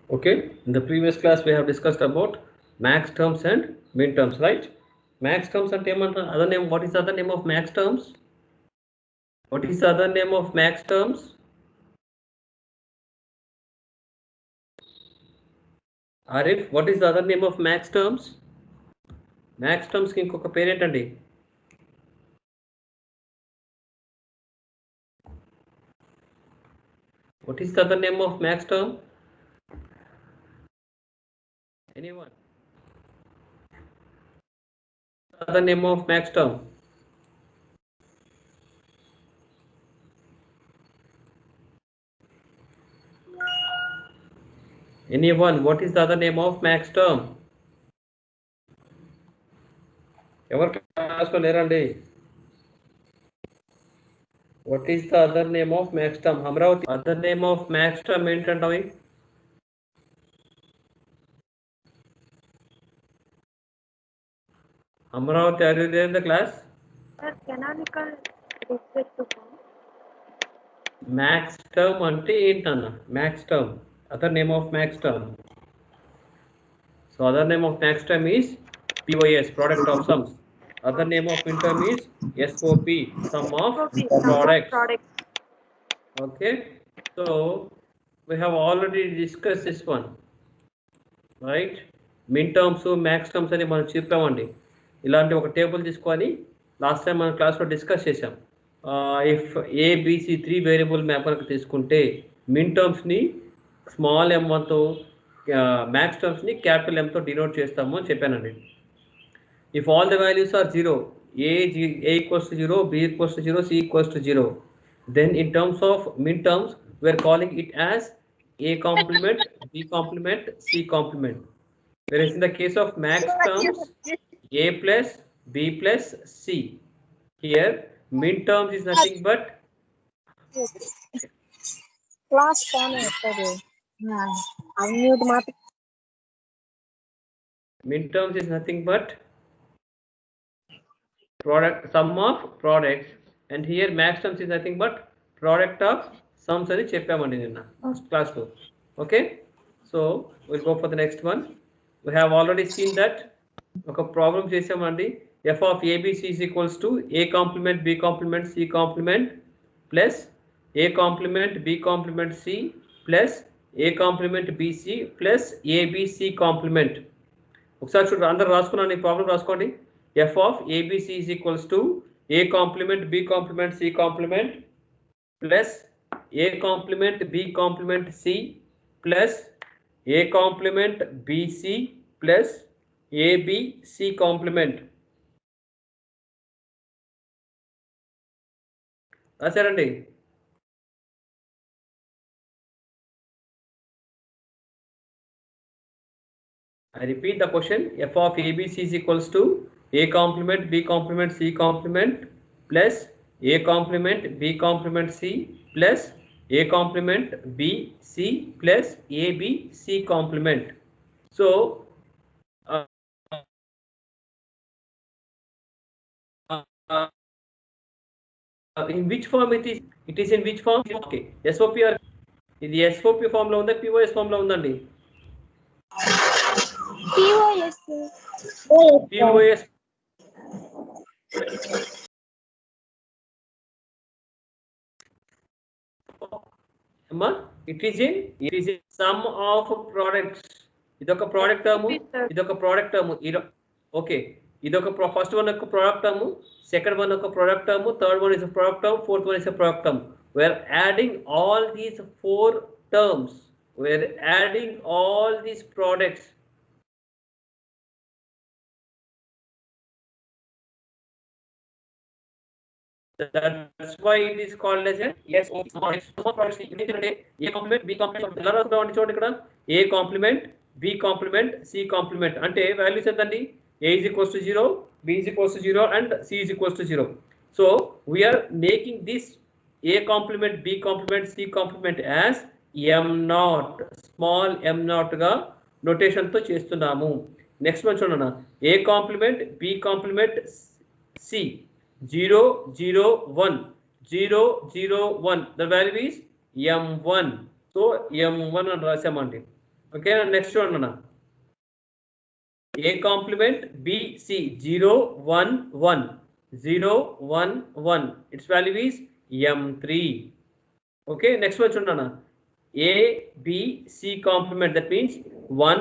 Okay, in the previous class we have discussed about max terms and min terms, right? Max terms and other name. What is the other name of max terms? What is the other name of max terms? Arif, what is the other name of max terms? Max terms ki inkoka పేరేంట అండి? What is the other name of max term? Anyone? Other name of max term? Anyone? What is the other name of max term? ఎవరు క్లాస్లో లేరండి? What is the other name of max term? Amaravati other name of max term ఏంటంటావి? Amravati, are you there in the class? Sir, canonical recursive form. Max term ante ఏంటన్నా? Max term. Other name of max term. So other name of max term is POS, product of sums. Other name of min term is SOP, sum of products. Okay. So we have already discussed this one, right? Min terms, max terms అని మనం చెప్పామండి. ఇలాంటి ఒక table తీసుకొని last time మన క్లాస్లో discuss చేసాం. If ABC 3 variable map కనుక తీసుకుంటే మిన్ టర్మ్స్ని స్మాల్ m1తో మ్యాక్స్ టర్మ్స్ని క్యాపిటల్ ఎంతో డినోట్ చేస్తాము అని చెప్పానండి. If all the values are 0, A equals to 0, B equals to 0, C equals to 0, then in terms of min terms we are calling it as a complement, b complement, c complement. Whereas in the case of max terms, a plus b plus c. Here min terms is nothing but Class phone ettadu. Unmute maat. Min terms is nothing but product sum of products, and here max terms is nothing but product of sums అని చెప్పామండి నిన్న class లో. Okay, so we'll go for the next one. We have already seen that ఒక problem చేసామండి. f of abc is equals to a complement b complement c complement plus a complement b complement c plus a complement bc plus abc complement. ఒకసారి చూడండి, అందరు రాసుకున్నాను, ఈ problem రాసుకోండి. f of abc is equals to a complement b complement c complement plus a complement b complement c plus a complement bc plus abc complement. రాశారండి? I repeat the question. F of ABC is equals to a complement b complement c complement plus a complement b complement c plus a complement b c plus a b c complement. So in which form it is? It is in which form? Okay, SOP or ఇది SOP form లో ఉందా, POS form లో ఉందండి? POS. POS. It is in sum of products. ఇదొక product term, ఇదొక product term. Okay, ఇదొక first one ఒక product term, second one ఒక product term, third one is a product term, fourth one is a product term. We're adding all these 4 terms. We're adding all these products. That's why it is called as a SOP. Products ఏంటంటే A complement B complement ఎలా రాసుకుంటామండి చూడండి ఇక్కడ. A complement B complement C complement అంటే values ఎంతండి? A is equals to 0, B is equals to 0 and C is equals to 0. So we are making this A complement B complement C complement as m0, small m0 గా notation తో చేస్తున్నాము. Next one చూడండి, A complement B complement C 0 0 1 0 0 1, the value is m1. So m1 అని రాసామండి. Okay next అన్న A complement B C 0 1 1 0 1 1 its value is M3. Okay, next one chundana A B C complement, that means 1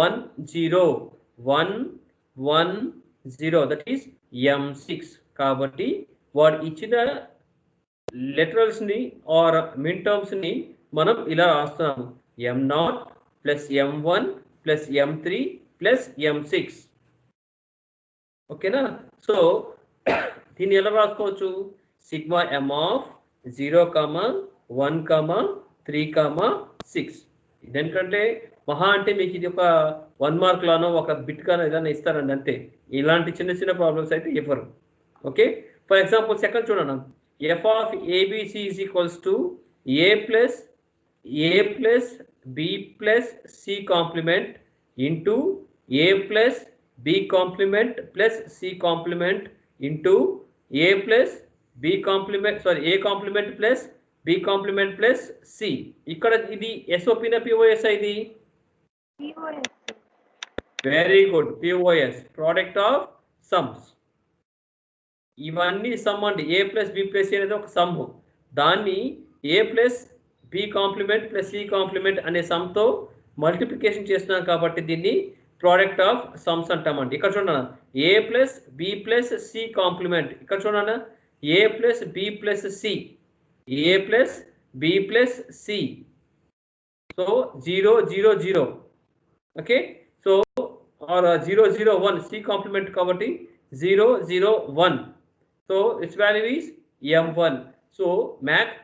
1 0 1 1 0, that is M6. కాబట్టి వాడు ఇచ్చిన laterals ని are min terms ని మనం ఇలా రాస్తాము M0 plus M1 plus M3 plus M6. ఓకేనా? So దీన్ని ఎలా రాసుకోవచ్చు? Sigma M of 0, 1, 3, 6. ఇదేంటంటే మహా అంటే మీకు ఇది ఒక 1 మార్క్ లానో ఒక బిట్ గానో ఏదైనా ఇస్తారండి అంతే. ఇలాంటి చిన్న చిన్న ప్రాబ్లమ్స్ అయితే ఇవ్వరు. ఓకే, ఫర్ ఎగ్జాంపుల్ సెకండ్ చూడండి. F of ABC is equals to A plus B plus C complement into a plus b complement plus c complement into a plus b complement, sorry, a complement plus b complement plus c. ఇక్కడ ఇది SOP నా POS ఇది? POS. Very good, POS, product of sums. ఇవన్నీ some అండి. a plus b plus c అనేది ఒక some. దాన్ని a plus b complement plus c complement అనే సమ్ తో మల్టిప్లికేషన్ చేస్తున్నాం కాబట్టి దీన్ని ప్రోడక్ట్ ఆఫ్ సమ్స్ అంటామండి. ఇక్కడ చూడండి A plus B plus C complement. ఇక్కడ చూడండి A plus B plus C, A plus B plus C. So 0 0 0. Okay, so or 0 0 1 C complement కాబట్టి 0 0 1. So its value is M1. So max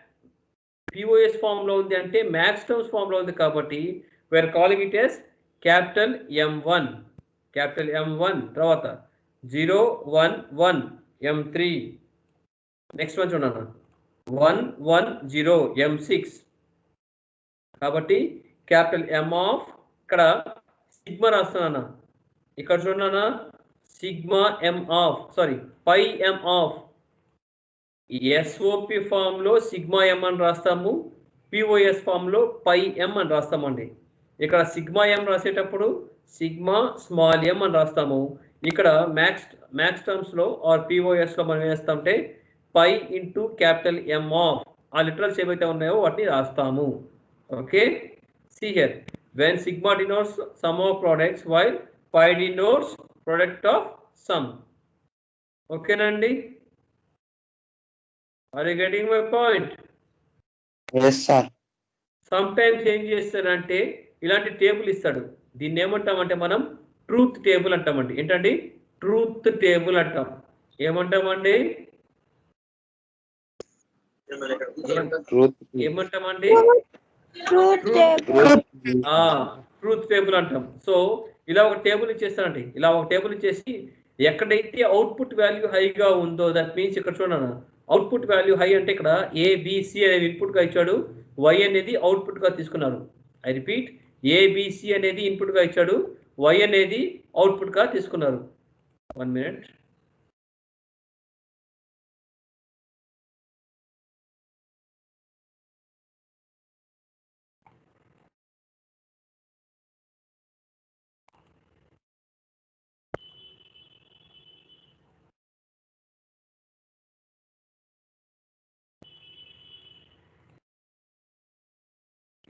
POS form లో ఉంది అంటే max terms form లో ఉంది కాబట్టి we are calling it as capital M1. Capital M1 తర్వాత 0 1 1 M3. Next one చూడండి 1 1 0 M6. కాబట్టి క్యాపిటల్ M ఆఫ్, ఇక్కడ సిగ్మా రాస్తున్నాను. ఇక్కడ చూడన్నా sigma M of, sorry pi M of. SOP form లో సిగ్మా M అని రాస్తాము, POS ఫామ్ లో పై M అని రాస్తామండి. ఇక్కడ సిగ్మా M రాసేటప్పుడు సిగ్మా స్మాల్ m అని రాస్తాము. ఇక్కడ మ్యాక్స్ టర్మ్స్ లో ఆర్ POS లో మనం వేస్తామంటే pi into capital M of, ఆ లిటరల్స్ ఏవైతే ఉన్నాయో వాటిని రాస్తాము. Okay, see here, when sigma denotes sum of products while pi denotes product of sum. Okay nandi, are you getting my point? Yes sir. Sometimes ఏం చేస్తారంటే ఇలాంటి table ఇస్తాడు. దీన్ని ఏమంటామంటే మనం ట్రూత్ టేబుల్ అంటామండి. ఏంటండి? ట్రూత్ టేబుల్ అంటాం. ఏమంటామండి? ఏమంటామండి? ట్రూత్ టేబుల్ అంటాం. సో ఇలా ఒక టేబుల్ ఇచ్చేస్తానండి. ఇలా ఒక టేబుల్ ఇచ్చేసి ఎక్కడైతే అవుట్పుట్ వాల్యూ హైగా ఉందో దట్ మీన్స్ ఇక్కడ చూడండి అవుట్పుట్ వాల్యూ హై అంటే ఇక్కడ ABC అనేది ఇన్పుట్ గా ఇచ్చాడు, Y అనేది అవుట్పుట్ గా తీసుకున్నారు. ఐ రిపీట్, ABC అనేది ఇన్పుట్ గా ఇచ్చాడు, Y అనేది అవుట్పుట్ గా తీసుకున్నారు. 1 minute.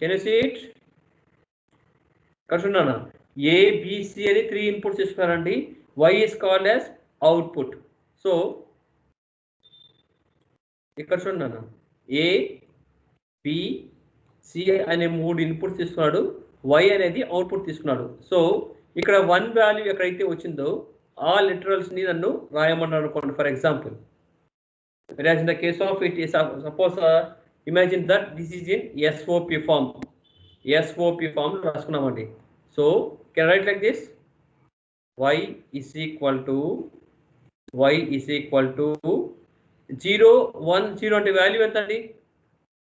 Can you see it? చూడండి ABC అని 3 ఇన్పుట్స్ ఇస్తున్నారండి. Y is called as output. So ఇక్కడ చూడండి ABC అనే 3 ఇన్పుట్స్ ఇస్తున్నాడు, Y అనేది అవుట్పుట్ తీసుకున్నాడు. సో ఇక్కడ 1 వాల్యూ ఎక్కడైతే వచ్చిందో ఆ లిటరల్స్ ని నన్ను రాయమన్నారు అనుకోండి. For example, whereas in the case of it is suppose imagine that this is in SOP form. SOP form రాసుకున్నామండి. So can I write like this? Y is equal to 0 1 0 అంటే value ఎంత అండి?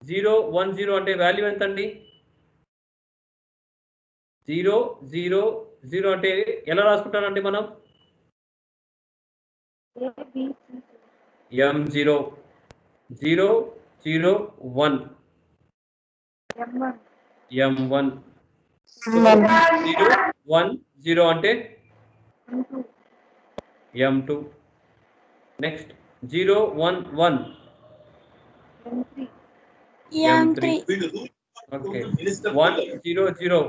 0 1 0 అంటే value ఎంత అండి? 0 0 0 అంటే ఎలా రాసుకుంటానండి మనం? M0 0 0 1 M1 సో 0 1 0 అంటే m2. Next 0 1 1 m3. Okay 1 0 0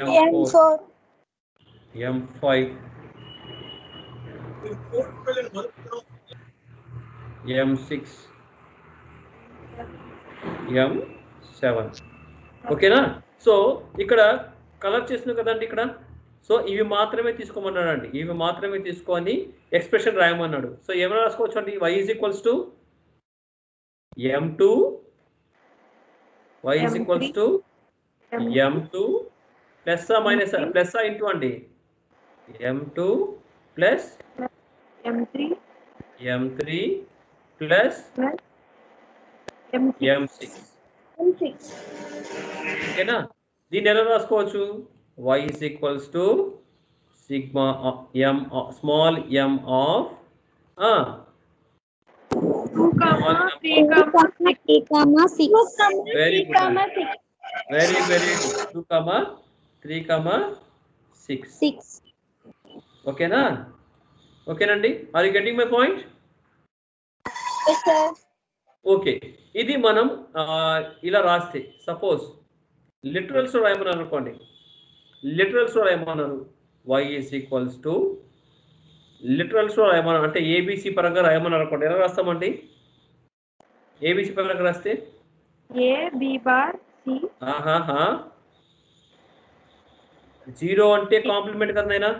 m4. m5 m6 m7. ఓకేనా? సో ఇక్కడ కలర్ చేస్తున్నాం కదండి ఇక్కడ. సో ఇవి మాత్రమే తీసుకోమన్నాడు అండి, ఇవి మాత్రమే తీసుకొని ఎక్స్ప్రెషన్ రాయమన్నాడు. సో ఏమైనా రాసుకోవచ్చు అండి, y is equals to m2, y is equals to m2 plus minus plus into అండి m2 plus m3 plus m6. ఓకేనా? దీన్ని ఎలా రాసుకోవచ్చు, y is equals to sigma m small m of 2, 3, 6. very good, very very good. 2, 3, 6. ఓకేనా? ఓకేనండి, are you getting my point? Yes, sir. Okay, ఇది మనం ఇలా రాస్తే సపోజ్ లిటరల్స్ రాయమన్నారు అనుకోండి, లిటరల్స్ రాయమన్నారు y is equals to literals రాయమన్నారు అంటే ఏబిసి పరంగా రాయమన్నారు అనుకోండి, ఎలా రాస్తామండి? ఏబిసి పరంగా రాస్తే A, B bar, C. 0 అంటే కాంప్లిమెంట్ కదా నాయనా.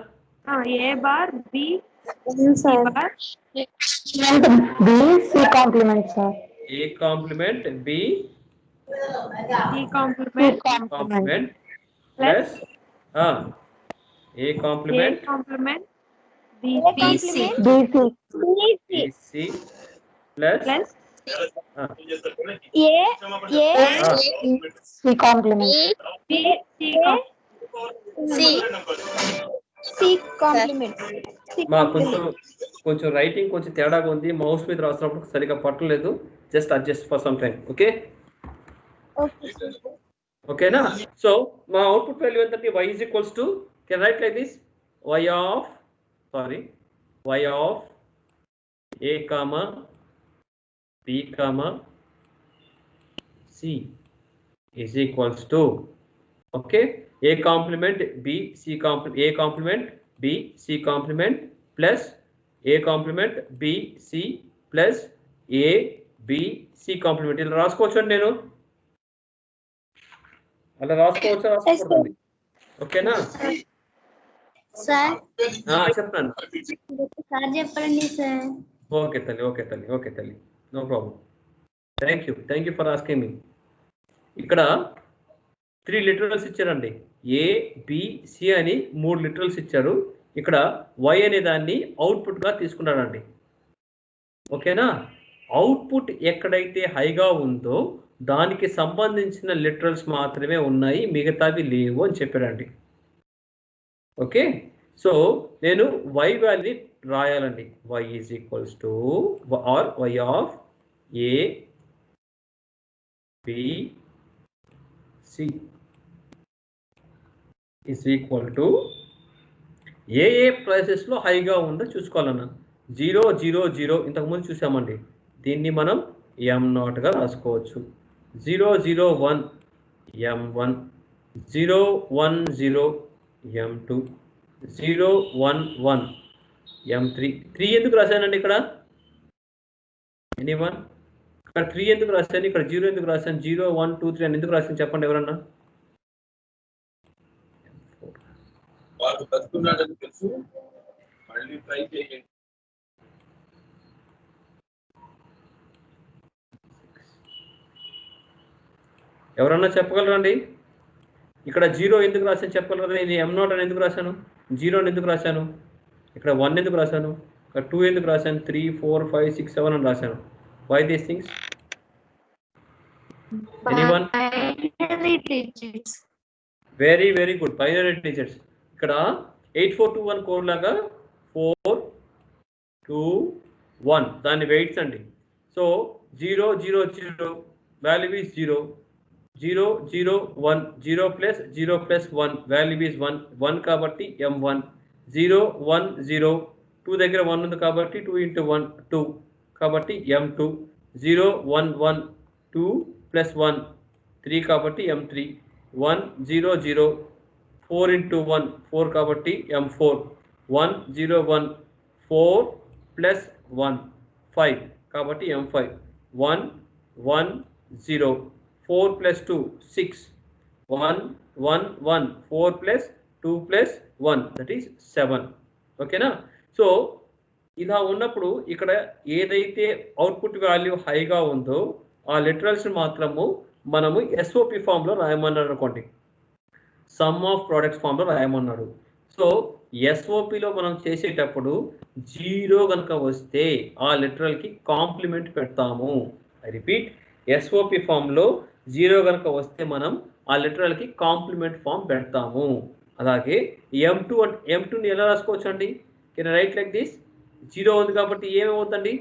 A bar, B, C bar. B, C complement, sir. A complement B C complement. complement plus A complement A complement. B, BC. BC plus plus C complement. B, C complement. మా కొంచెం writing కొంచెం తేడాగా ఉంది, mouse మీద రాసినప్పుడు సరిగా పట్టలేదు, just adjust for some time. Okay, ఓకేనా? సో మా అవుట్పుట్ వాల్యూ ఏంటంటే y is equals to, can write like this, y of a comma b comma c is equals to, okay, a complement b c complement, a complement b c complement plus a complement b c plus a b c complement. ఇలా రాసుకోవచ్చు నేను, అలా రాసుకోవచ్చు. ఓకేనా? Sir చెప్తాను. Sir చెప్పండి sir. Okay తల్లి, no problem. Thank you for asking me. ఇక్కడ 3 లిటరల్స్ ఇచ్చారండి, ఏ బి సి అని 3 లిటరల్స్ ఇచ్చారు. ఇక్కడ y అనే దాన్ని అవుట్పుట్గా తీసుకున్నాడండి. ఓకేనా? అవుట్పుట్ ఎక్కడైతే హైగా ఉందో దానికి సంబంధించిన లిటరల్స్ మాత్రమే ఉన్నాయి, మిగతావి లేవు అని చెప్పాడండి. ఓకే, సో నేను y వాల్యూని రాయాలండి. y is equals to or y of a b c is equal to A prices లో హైగా ఉందో చూసుకోవాలన్నా. 0 0 0 ఇంతకుముందు చూసామండి, దీన్ని మనం m0 గా రాసుకోవచ్చు. 0 0 1 m1, 0 1 0 m2, 0 1 1 m3. 3 ఎందుకు రాశానండి ఇక్కడ? ఎనీవన్? ఇక్కడ 3 ఎందుకు రాశాను, ఇక్కడ 0 ఎందుకు రాశాను, 0 1 2 3 అని ఎందుకు రాశాను చెప్పండి ఎవరన్నా? వాడు బతుకున్నాడని తెలుసు, మళ్ళీ ట్రై చేయండి. ఎవరన్నా చెప్పగలరండి? ఇక్కడ 0 ఎందుకు రాశాను చెప్పగలరా? ఇది m0 అని ఎందుకు రాశాను, 0 అని ఎందుకు రాశాను, ఇక్కడ 1 ఎందుకు రాశాను, ఇక్కడ 2 ఎందుకు రాశాను, 3 4 5 6 7 అని రాశాను. Why these things? Anyone? Very very good, binary digits. ఇక్కడ 8421 కోడ్ లాగా 4 2 1 దాని వెయిట్స్ అండి. So 0 0 0 value is 0, 0 0 1 0 plus 0 plus 1 value is 1 1 కాబట్టి m1 0 1 0 2 దగ్గర 1 ఉంది కాబట్టి 2 into 1 2 కాబట్టి m2 0 1 1 2 plus 1 3 కాబట్టి m3 1 0 0 4 into 1 4 కాబట్టి m4 1 0 1 4 plus 1 5 కాబట్టి m5 1 1 0 4 plus 2 6 1 1 1 4 plus 2 plus 1 that is 7 ఓకేనా. సో ఇలా ఉన్నప్పుడు ఇక్కడ ఏదైతే అవుట్పుట్ వాల్యూ హైగా ఉందో ఆ లిటరల్స్ మాత్రము మనము ఎస్ఓపి ఫామ్లో రాయమన్నాడు అనుకోండి, సమ్ ఆఫ్ ప్రోడక్ట్స్ ఫామ్లో రాయమన్నాడు. సో ఎస్ఓపిలో మనం చేసేటప్పుడు 0 కనుక వస్తే ఆ లిటరల్కి కాంప్లిమెంట్ పెడతాము. ఐ రిపీట్, ఎస్ఓపి ఫామ్లో 0 కనుక వస్తే మనం ఆ లిటరల్కి కాంప్లిమెంట్ ఫామ్ పెడతాము. అలాగే m2 అంటే m2ని ఎలా రాసుకోవచ్చు అండి? Can write like this. 0 ఉంది కాబట్టి ఏమవుతుందండి?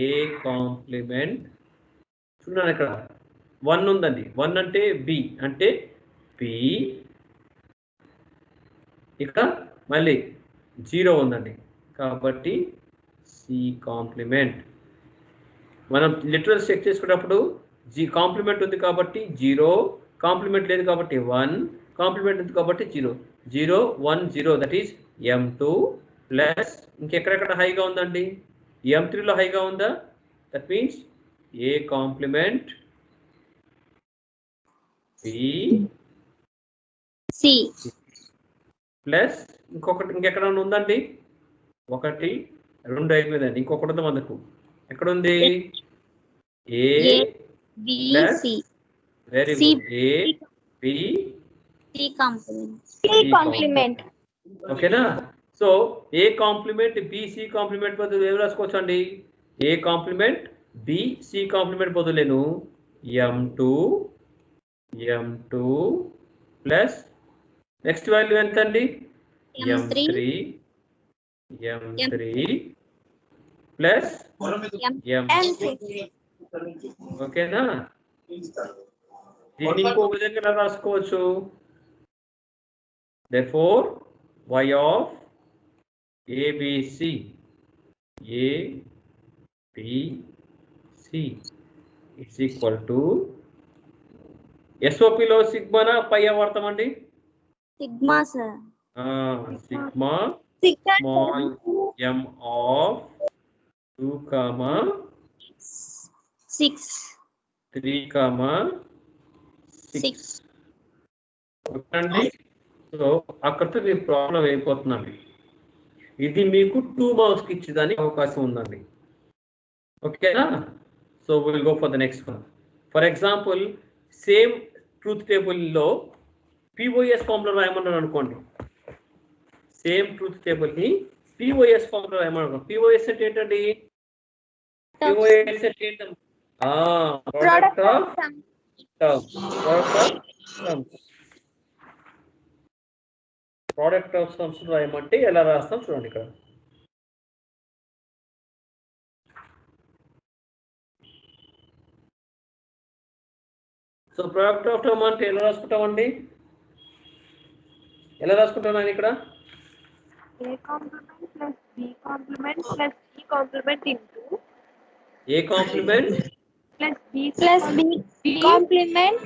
ఏ కాంప్లిమెంట్. చూడండి ఇక్కడ 1 ఉందండి, 1 అంటే బి అంటే బి, ఇక్కడ మళ్ళీ 0 ఉందండి కాబట్టి సి కాంప్లిమెంట్. మనం లిటరల్స్ చెక్ చేసుకున్నప్పుడు కాంప్లిమెంట్ ఉంది కాబట్టి 0, కాంప్లిమెంట్ లేదు కాబట్టి 1, కాంప్లిమెంట్ ఉంది కాబట్టి 0 0 1 0 దట్ ఈస్ m2 ప్లస్ ఇంకెక్కడెక్కడ హైగా ఉందండి? m3లో హైగా ఉందా? That means A complement B C plus ఇంకెక్కడ ఉందండి? 1 2 అయిపోయిందండి, ఇంకొకటి ఉంది మనకు. ఎక్కడుంది? A B plus C very C. Good, A B C complement. Complement. ఓకేనా. So A complement B C complement బదులు ఏం రాసుకోవచ్చు అండి? A complement B C complement బదులేను m2 ప్లస్ నెక్స్ట్ వాల్యూ ఎంత అండి? M3 m3 plus m6. ఓకేనా. దీన్ని ఇంకో విధంగా రాసుకోవచ్చు. therefore y of abc is equal to SOPలో సిగ్మానా పై వాడతామండి? Sigma sir. Sigma small m of 2, 6 3, 6 ఓకేనండి. సో అక్కడితో మీ ప్రాబ్లం అయిపోతుందండి. ఇది మీకు 2 మార్క్స్కి ఇచ్చేదానికి అవకాశం ఉందండి. ఓకేనా. So will go for the next one. For example same truth టేబుల్లో పిఓఎస్ ఫామ్లో రాయమన్నాడు అనుకోండి. సేమ్ ట్రూత్ టేబుల్ని పిఓఎస్ ఫామ్లో రాయమన్నాడు. పిఓఎస్ అంటే ఏంటండి? పిఓఎస్ అంటే ఏంటండి? Product of product of sums రాయమంటే ఎలా రాస్తాం చూడండి ఇక్కడ. సో ప్రోడక్ట్ ఆఫ్ టర్మ్ అంటే ఎలా రాసుకుంటామండి? ఎలా రాసుకుంటాను నేను ఇక్కడ? A complement plus B complement plus C complement into A complement plus B plus B complement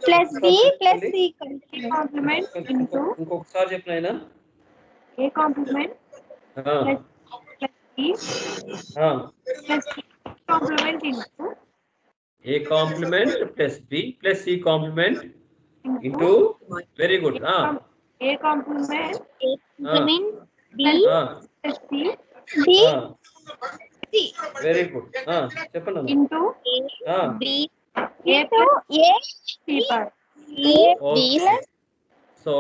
plus B plus C complement into ఇంకొకసారి చెప్పిన ఆయన. A complement plus B plus C complement into A complement plus B plus C complement into very good A complement complement B plus C B C very good చెప్పండి అన్న. into B A plus C part. A B plus so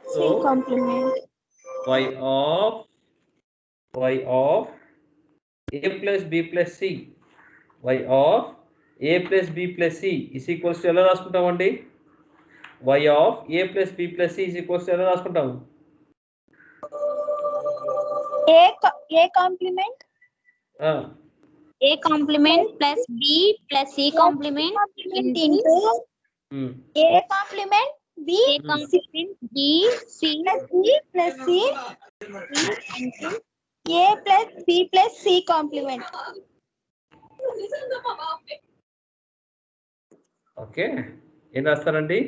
C complement y of a plus b plus c y of a plus b plus c is equals to ఎలా రాసుకుంటామండి? y of a plus b plus c is equals to ఎలా రాసుకుంటాము? ఏ complement A complement plus B plus C complement into A complement B complement B C plus C into A plus B plus C complement. Okay, ఏం రాస్తారండి?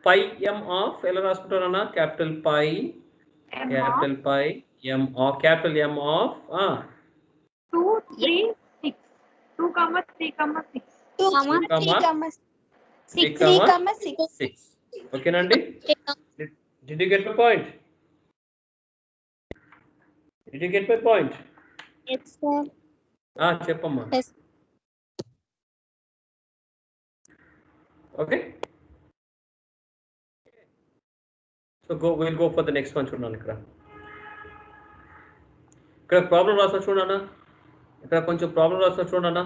Pi M of ఎలా రాసుకుంటారన్నా? Capital pi M of capital M of 2, 3, 6. 2, 3, 6. 2, 3, 6. ఓకేనండి? Did you get my point? Yes, sir. చెప్పమ్మా. Yes. Okay, so we'll go for the next one. చూడండి, ఇక్కడ problem రాస్తా చూడన్నా. ఇక్కడ కొంచెం ప్రాబ్లం రాస్తా చూడన్నా.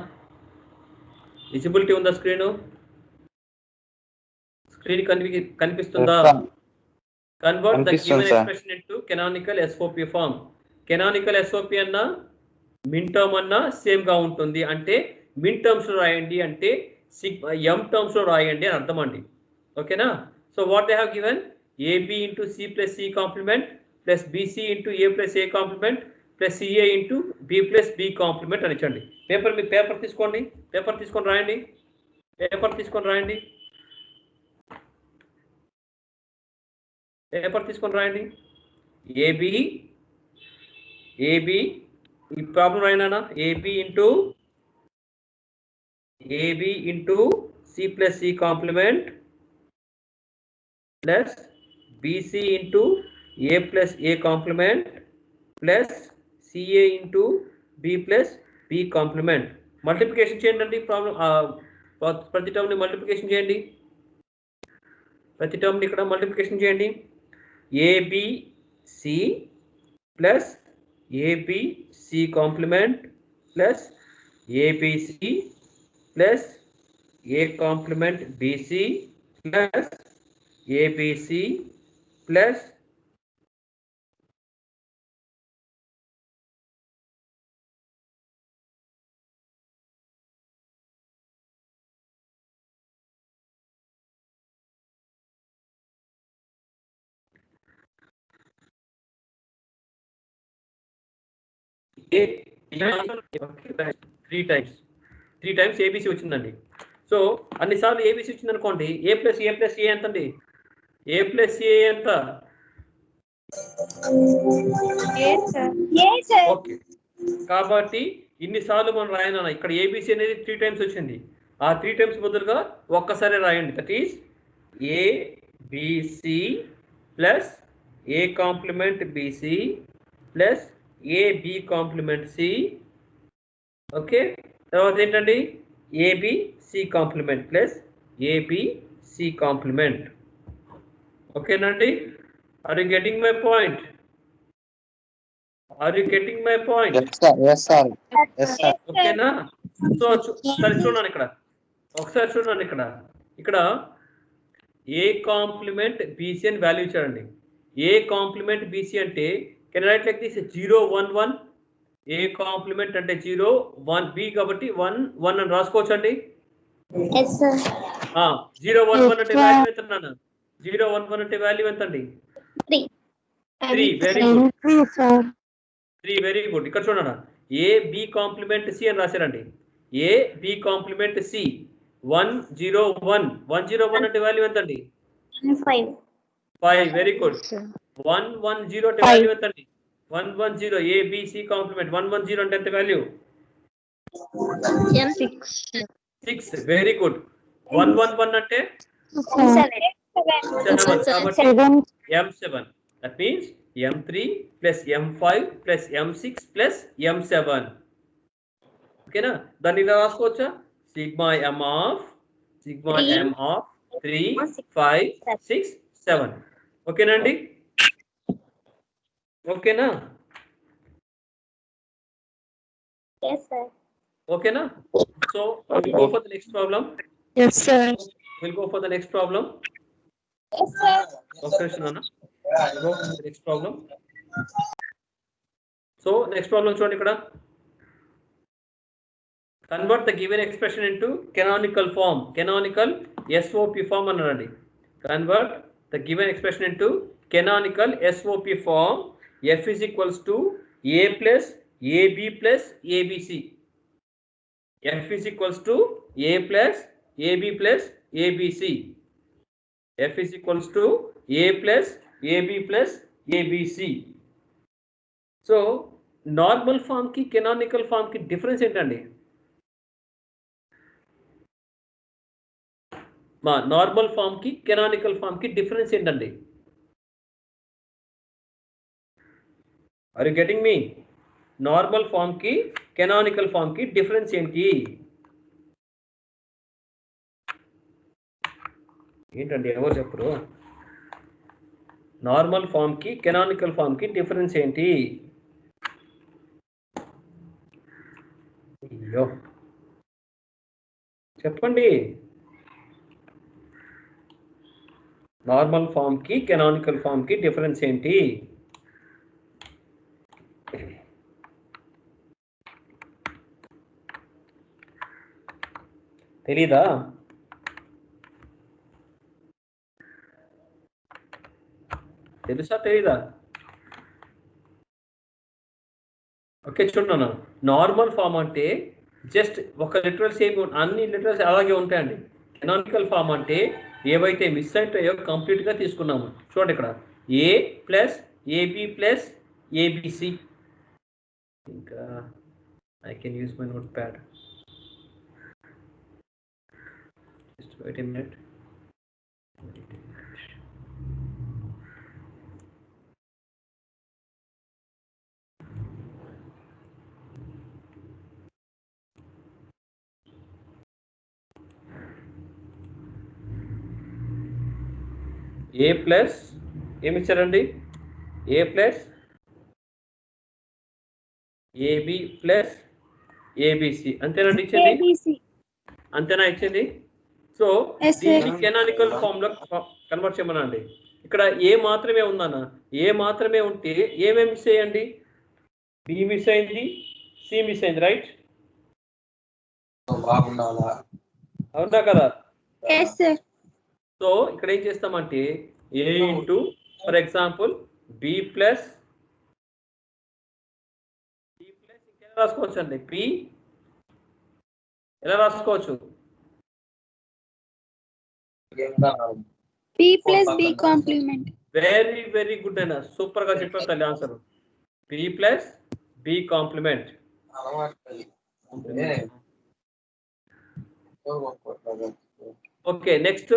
విజిబిలిటీ ఉందా? స్క్రీన్ కనిపిస్తుందా? Convert the given expression into canonical SOP ఫామ్. కెనానికల్ SOP అన్నా మిన్ టర్మ్ అన్నా సేమ్ గా ఉంటుంది. అంటే మిన్ టర్మ్స్ లో రాయండి అంటే m టర్మ్స్ లో రాయండి అని అర్థం అండి. ఓకేనా? So what they have given AB into C plus C complement plus BC into A plus A complement plus CA into B plus B complement అని ఇచ్చండి. పేపర్ తీసుకొని రాయండి. పేపర్ తీసుకొని రాయండి. AB ఈ ప్రాబ్లం రాయనా? AB into C plus C complement plus BC into A plus A complement plus CA into B plus B complement. Multiplication చేయండి అండి. ప్రాబ్లం ప్రతి టర్మ్ని మల్టిప్లికేషన్ చేయండి. ఇక్కడ మల్టిప్లికేషన్ చేయండి. ABC plus ABC complement plus ABC plus A complement BC plus ABC plus three times ABC వచ్చిందండి. So అన్నిసార్లు ABC వచ్చింది అనుకోండి. A ప్లస్ A ఎంత అండి? A ప్లస్ A ఎంత? ఓకే, కాబట్టి ఇన్నిసార్లు మనం రాయనా. ఇక్కడ ABC అనేది 3 టైమ్స్ వచ్చింది. ఆ 3 టైమ్స్ బదులుగా ఒక్కసారి రాయండి. That is ABC plus A complement BC plus AB complement C. Okay, తర్వాత ఏంటండి? ABC complement plus ABC complement. ఓకేనండి? Are you getting my point? Yes, sir. ఓకేనా? సో ఒకసారి చూడండి ఇక్కడ A కాంప్లిమెంట్ BC అని వాల్యూ ఇచ్చారండి. A కాంప్లిమెంట్ BC అంటే can write like this 0 1 1. A complement అంటే 0 1 B కాబట్టి 1 1 అని రాసుకోవచ్చు అండి. Yes, sir. 0 1 1 అంటే వాల్యూ ఎంత అన్న? 0 1 1 అంటే వాల్యూ ఎంత అండి? 3. 3. Very good. 3 very good. ఇక్కడ చూడండి, A B కాంప్లిమెంట్ C అని రాశారండి. A B కాంప్లిమెంట్ C 1 0 1 1 0 1 అంటే వాల్యూ ఎంత అండి? 5. 5. Very good. 1 1 0 అంటే వాల్యూ ఎంత అండి? 1 1 0. A B C కాంప్లిమెంట్ 1 1 0 అంటే ఎంత వాల్యూ? 6. Very good. 1 1 1 అంటే 7. 7. కాబట్టి M7. That means M3 plus M5 plus M6 plus M7. ఓకేనా? దాన్ని ఇలా రాసుకోవచ్చా? Sigma M of 3 5 6 7. ఓకేనండి? ఓకేనా? Yes, sir. ఓకేనా? So we'll go for the next problem. Yes, sir. We'll go for the next problem. Yes, sir. Okay, Sunana. Go for the next problem. So next problem చూడండి ఇక్కడ. Convert the given expression into canonical form. Canonical SOP form అన్నారండి. Convert the given expression into canonical SOP form. F is equals to A plus AB plus ABC. F is equals to A plus AB plus ABC. F is equals to A plus AB plus ABC. So normal form ki canonical form ki difference ఏంటండి? మా normal form కి canonical form కి difference ఏంటండి? Are you getting me? Normal form కి canonical form కి difference ఏంటి? ఏంటండి ఎవరు చెప్పరు? నార్మల్ ఫామ్ కి కెనానికల్ ఫామ్ కి డిఫరెన్స్ ఏంటి? అయ్యో చెప్పండి. నార్మల్ ఫామ్ కి కెనానికల్ ఫామ్ కి డిఫరెన్స్ ఏంటి? తెలీదా? తెలుసా తెలీదా? ఓకే చూడండి, నార్మల్ ఫామ్ అంటే జస్ట్ ఒక లిటరల్స్ ఏమి అన్ని లిటరల్స్ అలాగే ఉంటాయండి. కెనానికల్ ఫామ్ అంటే ఏవైతే మిస్ అవుతాయో కంప్లీట్గా తీసుకున్నాము. చూడండి ఇక్కడ A plus AB plus ABC. ఇంకా I can use my note pad. Just wait a minute. A plus ఏమి ఇచ్చారండి? A plus AB plus ABC అంతేనండి ఇచ్చింది? అంతేనా ఇచ్చింది? సో దీన్ని కెనానికల్ ఫామ్ లో కన్వర్ట్ చేయమనండి. ఇక్కడ ఏ మాత్రమే ఉందన్న, ఏ మాత్రమే ఉంటే ఏమేమి మిస్ అయ్యండి? బి మిస్ అయింది, సి మిస్ అయింది, రైట్? అవునా కదా? సో ఇక్కడ ఏం చేస్తామంటే A into for example B plus ఇంకెలా రాసుకోవచ్చు అండి? పి ఎలా రాసుకోవచ్చు? P plus B complement. Very very good అయినా, సూపర్ గా చెప్పారు తల్లి answer. P plus B complement. Okay next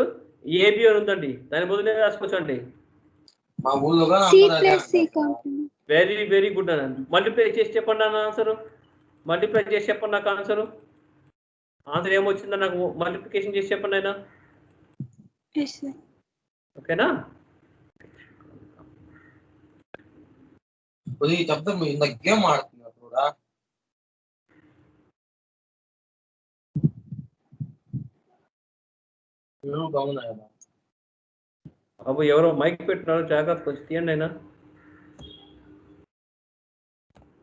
AB అని ఉందండి, దాని బదులు రాసుకోవచ్చు అండి C plus C complement. Very very good అన్న. మల్టిప్లై చేసి చెప్పండి అన్న ఆన్సర్. మల్టిప్లై చేసి చెప్పండి నాకు ఆన్సర్. ఆన్సర్ ఏమొచ్చిందో నాకు మల్టిప్లికేషన్ చేసి చెప్పండి అయినా. ఓకేనా? గేమ్ ఆడుతున్నారు కూడా. బాబు ఎవరో మైక్ పెట్టినారు, జాగ్రత్త కొంచెం తీయండి అయినా.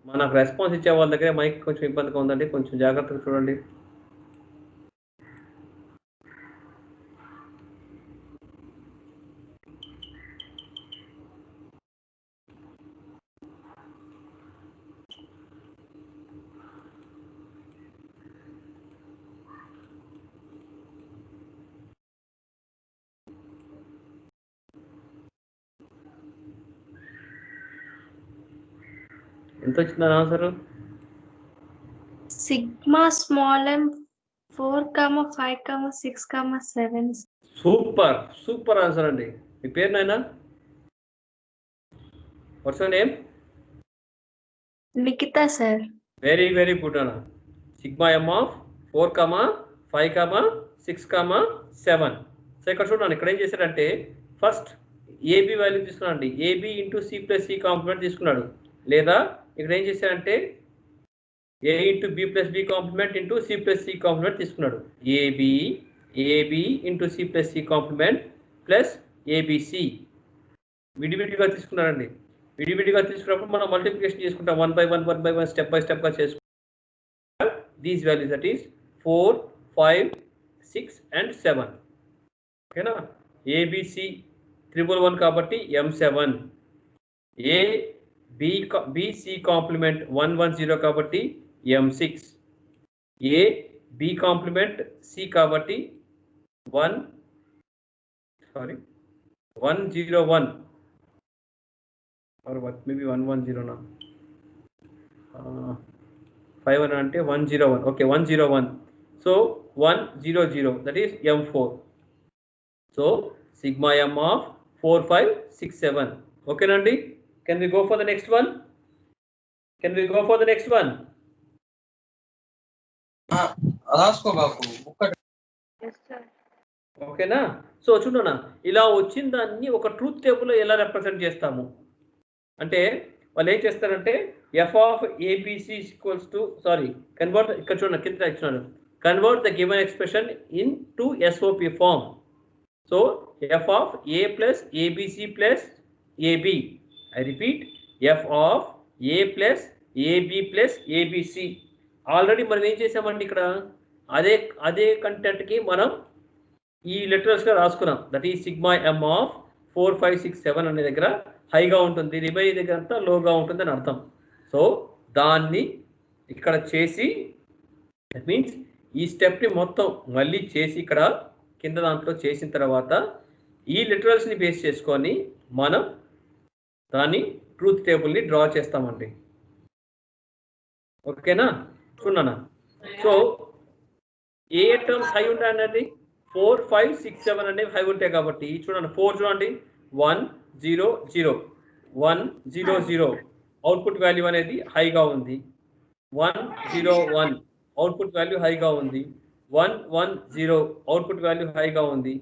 మనకు రెస్పాన్స్ ఇచ్చే వాళ్ళ దగ్గర మైక్ కొంచెం ఇబ్బందిగా ఉందండి, కొంచెం జాగ్రత్తగా చూడండి. ఎంత వచ్చిందని answer? Sigma small m 4,5,6,7. Super super answer అండి. మీ పేరు నాయనా? What's your name? Nikita sir. Very very good అన్న. Sigma M of 4,5,6,7. సో ఇక్కడ చూడండి, ఇక్కడ ఏం చేశారంటే ఫస్ట్ ఏబి వాల్యూ తీసుకున్నాడు, AB into C plus C complement తీసుకున్నాడు. లేదా ఇక్కడ ఏం చేశారంటే A into B plus B complement into C plus C complement తీసుకున్నాడు. AB into C plus C complement plus ABC విడివిడిగా తీసుకున్నారండి. విడివిడిగా తీసుకున్నప్పుడు మనం మల్టిప్లికేషన్ చేసుకుంటాం, 1 by 1 స్టెప్ బై స్టెప్గా చేసుకుంటాం. these values, that is 4, 5, 6 and 7. Okay na? ABC 111 kabatti M7. B C complement 110 kabatti M6. B complement C kabatti 101 or what, maybe 110 now. 5 ante 101. Okay, 101. So 100, that is M4. So sigma M of 4, 5, 6, 7. Okay, Nandi? Can we go for the next one? Can we go for the next one? రాసుకో బాబు ఒక్కటి. Yes, sir. ఓకేనా? So చూడనా, ఇలా వచ్చిన దాన్ని ఒక truth టేబుల్లో ఎలా రిప్రజెంట్ చేస్తాము అంటే వాళ్ళు ఏం చేస్తారంటే f of abc equals to, sorry, convert, ఇక్కడ చూడండి కింద ఇచ్చినాను, convert the given expression into SOP form. So f of a plus abc plus ab, I repeat, f of a plus ab plus abc. Already మనం ఏం చేసామండి ఇక్కడ అదే content కి మనం ఈ లెటర్స్ గా రాసుకున్నాం. దట్ ఈ సిగ్మా ఎమ్ ఆఫ్ 4, 5, 6, 7 అనే దగ్గర హైగా ఉంటుంది, రిమైనింగ్ దగ్గర అంతా లోగా ఉంటుంది అని అర్థం. సో దాన్ని ఇక్కడ చేసి, దట్ మీన్స్ ఈ స్టెప్ ని మొత్తం మళ్ళీ చేసి ఇక్కడ కింద దాంట్లో చేసిన తర్వాత ఈ లిటరల్స్ ని బేస్ చేసుకొని మనం దాన్ని ట్రూత్ టేబుల్ ని డ్రా చేస్తామండి. ఓకేనా? చూడనా, సో ఏ టర్మ్స్ హై ఉంటాయన్నది 4, 5, 6, 7 అనేవి హై ఉంటాయి కాబట్టి చూడండి 4 చూడండి 1, 0, 0, 1, 0, 0 అవుట్పుట్ వాల్యూ అనేది హైగా ఉంది. 1, 0, 1 అవుట్పుట్ వాల్యూ హైగా ఉంది. 1, 1, 0 అవుట్పుట్ వాల్యూ హైగా ఉంది.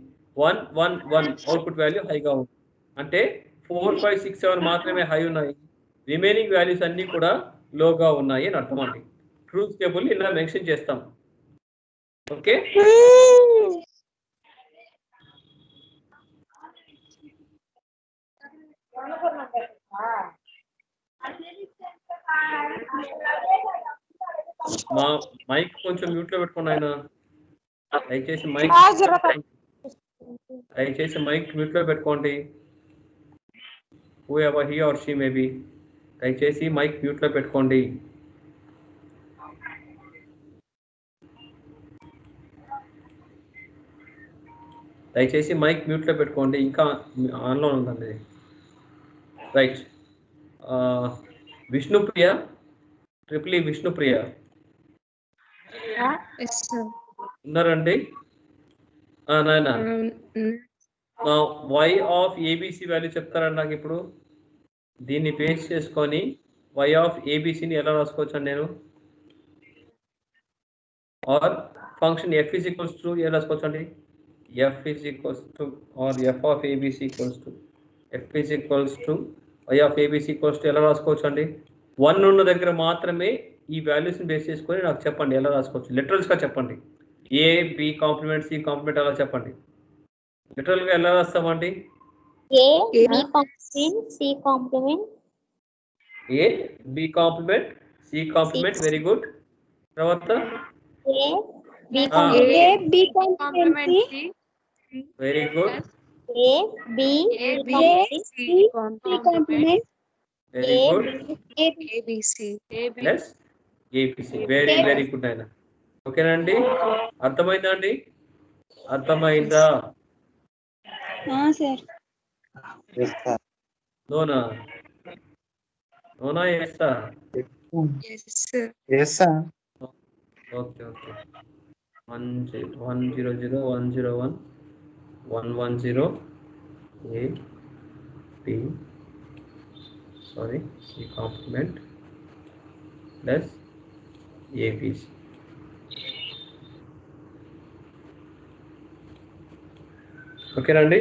1, 1, 1 అవుట్పుట్ వాల్యూ హైగా ఉంది. అంటే 4, 5, 6, 7 మాత్రమే హై ఉన్నాయి, రిమైనింగ్ వాల్యూస్ అన్ని కూడా లోగా ఉన్నాయి అని అర్థం అండి. ట్రూత్ టేబుల్ ఇలా మెన్షన్ చేస్తాం. ఓకే, మా మైక్ కొంచెం మ్యూట్ లో పెట్టుకోండి ఆయన, దయచేసి మైక్ మ్యూట్ లో పెట్టుకోండి. Who ever he or she maybe, దయచేసి మైక్ మ్యూట్ లో పెట్టుకోండి. దయచేసి మైక్ మ్యూట్ లో పెట్టుకోండి, ఇంకా ఆన్లో ఉందండి. రైట్, విష్ణుప్రియ, ట్రిపుల్ విష్ణుప్రియ ఉన్నారండి? నాయన వై ఆఫ్ ఏబిసి వాల్యూ చెప్తారండి నాకు ఇప్పుడు. దీన్ని బేస్ చేసుకొని వై ఆఫ్ ఏబిసిని ఎలా రాసుకోవచ్చండి నేను? Or function F is equals to ఎలా రాసుకోవచ్చండి? f is equals to, or f of abc equals to, f is equals to y of abc equals to ఎలా రాసుకోవచ్చు అండి? 1 ఉన్న దగ్గర మాత్రమే ఈ వాల్యూస్ ని బేస్ చేసుకొని నాకు చెప్పండి ఎలా రాసుకోవచ్చు. లిటరల్స్ గా చెప్పండి. a b complement c complement అలా చెప్పండి. లిటరల్ గా ఎలా రాస్తామండి? A B complement C complement. a b complement c complement, very good. తర్వాత A B complement C. Very good. A B C complement. Very good. ABC. Plus ABC, very very good అయినా. ఓకేనండి, అర్థమైందా అండి? అర్థమైందా? Sir. నోనా ఎస్సా? Yes, sir. Okay okay. 100, 100, 101, 110 A B, sorry, C complement plus ABC. Okay రండి.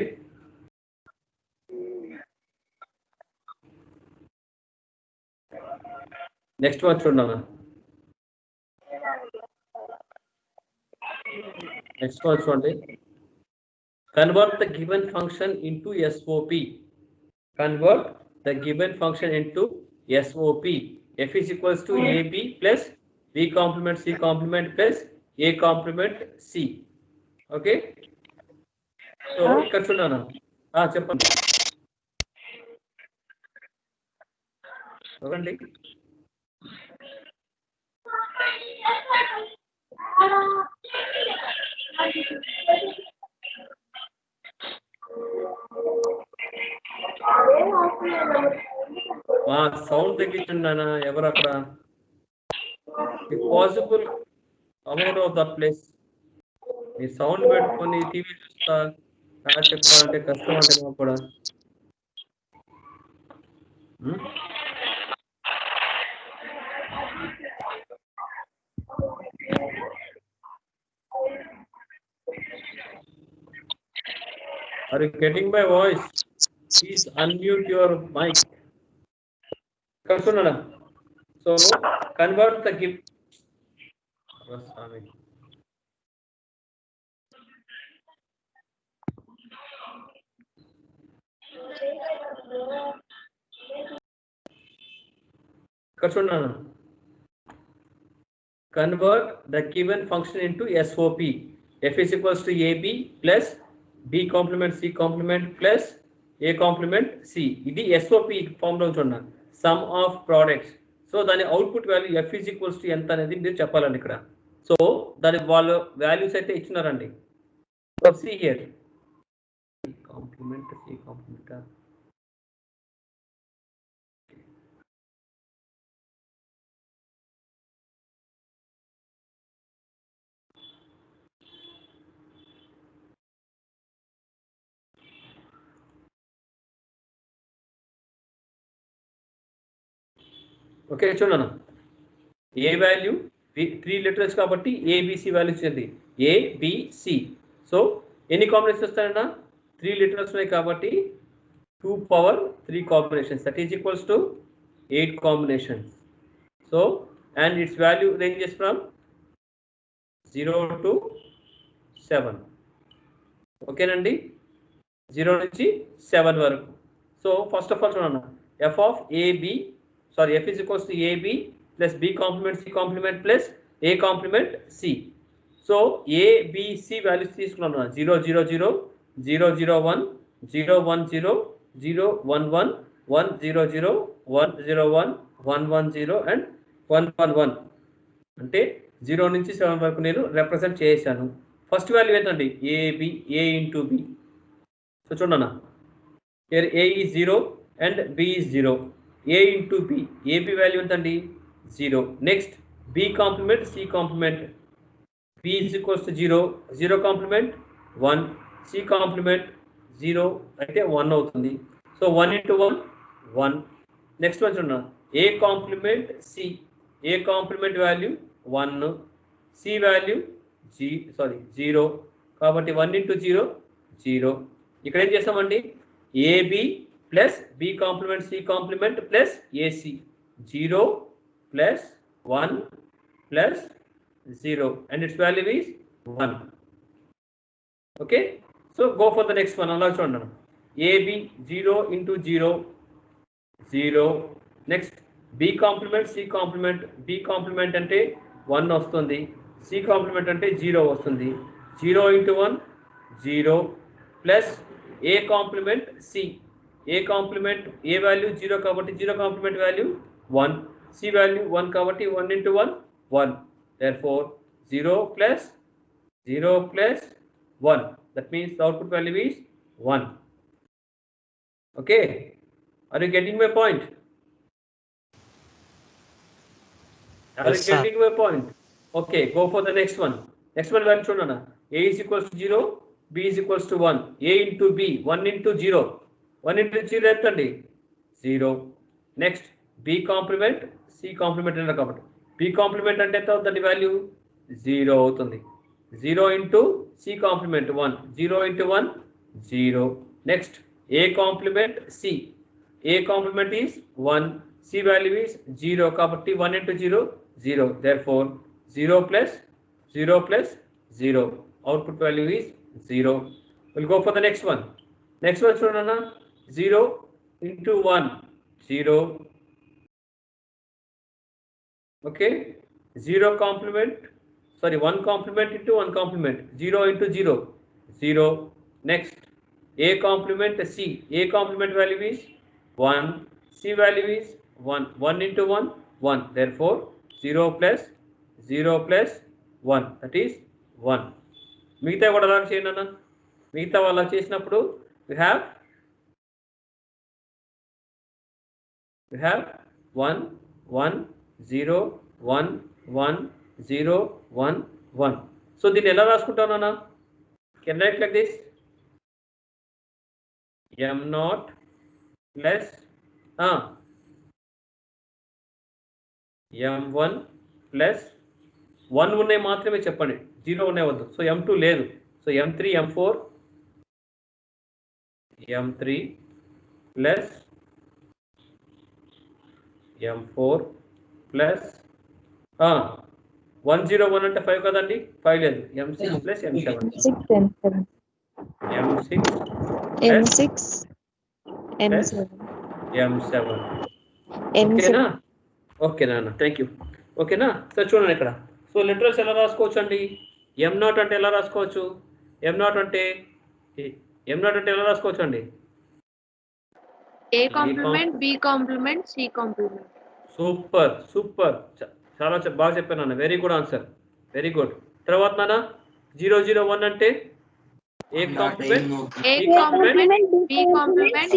Next one చూడన్నా. Next one చూడండి. Convert the given function into SOP. Convert the given function into SOP. F is equals to AB plus B complement C complement plus A complement C. Okay. So ఇక్కడ చూడండి చెప్పండి చూడండి మా sound తగ్గించున్నానా ఎవరు అక్కడ possible amount of the place me sound పెట్టుకొని TV చూస్తా చెప్పాలంటే కష్టం అంటే మాకు కూడా Are you getting my voice? Please unmute your mic. So convert the gift. Convert the given function into SOP. F is equals to AB plus B complement C complement plus A complement C. ఇది SOP form లో చూడండి sum of products. So దాని output value F is equals to ఎంత అనేది మీరు చెప్పాలండి ఇక్కడ. So దాని వాళ్ళు వాల్యూస్ అయితే ఇచ్చినారండి. So see here. Complement C complement. Okay చూడండి ఏ వాల్యూ 3 లెటర్స్ కాబట్టి ఏబిసి వాల్యూస్ ఏంటి ఏబిసి. సో ఎన్ని కాంబినేషన్స్ వస్తాయన్నా 3 లెటర్స్ ఉన్నాయి కాబట్టి 2 power 3 combinations, that is equals to 8 combinations. So and its value ranges from 0 to 7. Okay నండి 0 నుంచి 7 వరకు. సో ఫస్ట్ ఆఫ్ ఆల్ చూడండి f of ab f is equals to ab plus b complement c complement plus a complement c. So a b c values తీసుకున్నాను 0 0 0 0 0 1 0 1 0 0 1 1 1 0 0 1 0 1 1 1 0 and 1 1 1 అంటే 0 నుంచి 7 వరకు నేను represent చేశాను. ఫస్ట్ వాల్యూ ఏంటండి ab a into b. So చూడండి here a is 0 and b is 0. A into B, AB value ఎంతండి 0. Next B complement C complement, B is equals to 0, 0 complement 1, C complement 0 అయితే 1 అవుతుంది. So 1 into 1 1. Next one చూడండి A complement C, A complement value 1, C value 0 కాబట్టి 1 into 0 0. ఇక్కడ ఏం చేస్తామండి AB plus B complement C complement plus AC, 0 plus 1 plus 0 and its value is 1. Okay, so go for the next one. Allow chudandi AB 0 into 0 0. Next B complement C complement, B complement ante 1 vastundi, C complement ante 0 vastundi. 0 into 1 0 plus A complement C, A complement A value 0 కాబట్టి 0 complement value 1, C value 1 కాబట్టి 1 into 1 1. Therefore 0 plus 1, that means the output value is 1. Okay, are you getting my point? Getting my point? Okay, go for the next one. Next one value చూడండి A is equals to 0, B is equals to 1, A into B 1 into 0, 1 into 0 ఎంతండి 0. Next B complement C complement అన్నారు కాబట్టి B complement అంటే ఎంత అవుతుంది value 0 అవుతుంది. 0 into C complement 1, 0 into 1 0. Next A complement C, A complement is 1, C value is 0 కాబట్టి 1 into 0 0. Therefore 0 plus 0, output value is 0. We'll go for the next one. Next one చూడన్నా 0 into 1 0. Okay, 0 complement, sorry, 1 complement into 1 complement, 0 into 0, 0. Next, A complement C. A complement value is 1, C value is 1, 1 into 1, 1. Therefore, 0 plus 1, that is 1. మిగతా కూడా అలా చేయండి అన్న. మిగతా అలా చేసినప్పుడు we have 1, 1, 0, 1, 1, 0, 1, 1. So దీన్ని ఎలా రాసుకుంటాను అన్న? Can write like this m0 plus m1 plus 1 ఉన్నాయి మాత్రమే చెప్పండి, 0 ఉన్నాయి వద్దు. సో m2 లేదు. So m3 m4 plus m4 plus 101 అంటే 5 కదండి, 5 లేదు. m6 ప్లస్ m7 ఓకేనా? ఓకేనా అన్న, థ్యాంక్ యూ. ఓకేనా సార్, చూడండి ఇక్కడ. సో లిటరల్స్ ఎలా రాసుకోవచ్చు అండి? m0 అంటే ఎలా రాసుకోవచ్చు? m0 అంటే ఎలా రాసుకోవచ్చు అండి? A complement, B complement, C complement. Super super, చాలా బాగా చెప్పాను అన్న. Very good answer, very good. తర్వాత నాన్న 001 అంటే A complement, A complement, B complement, C.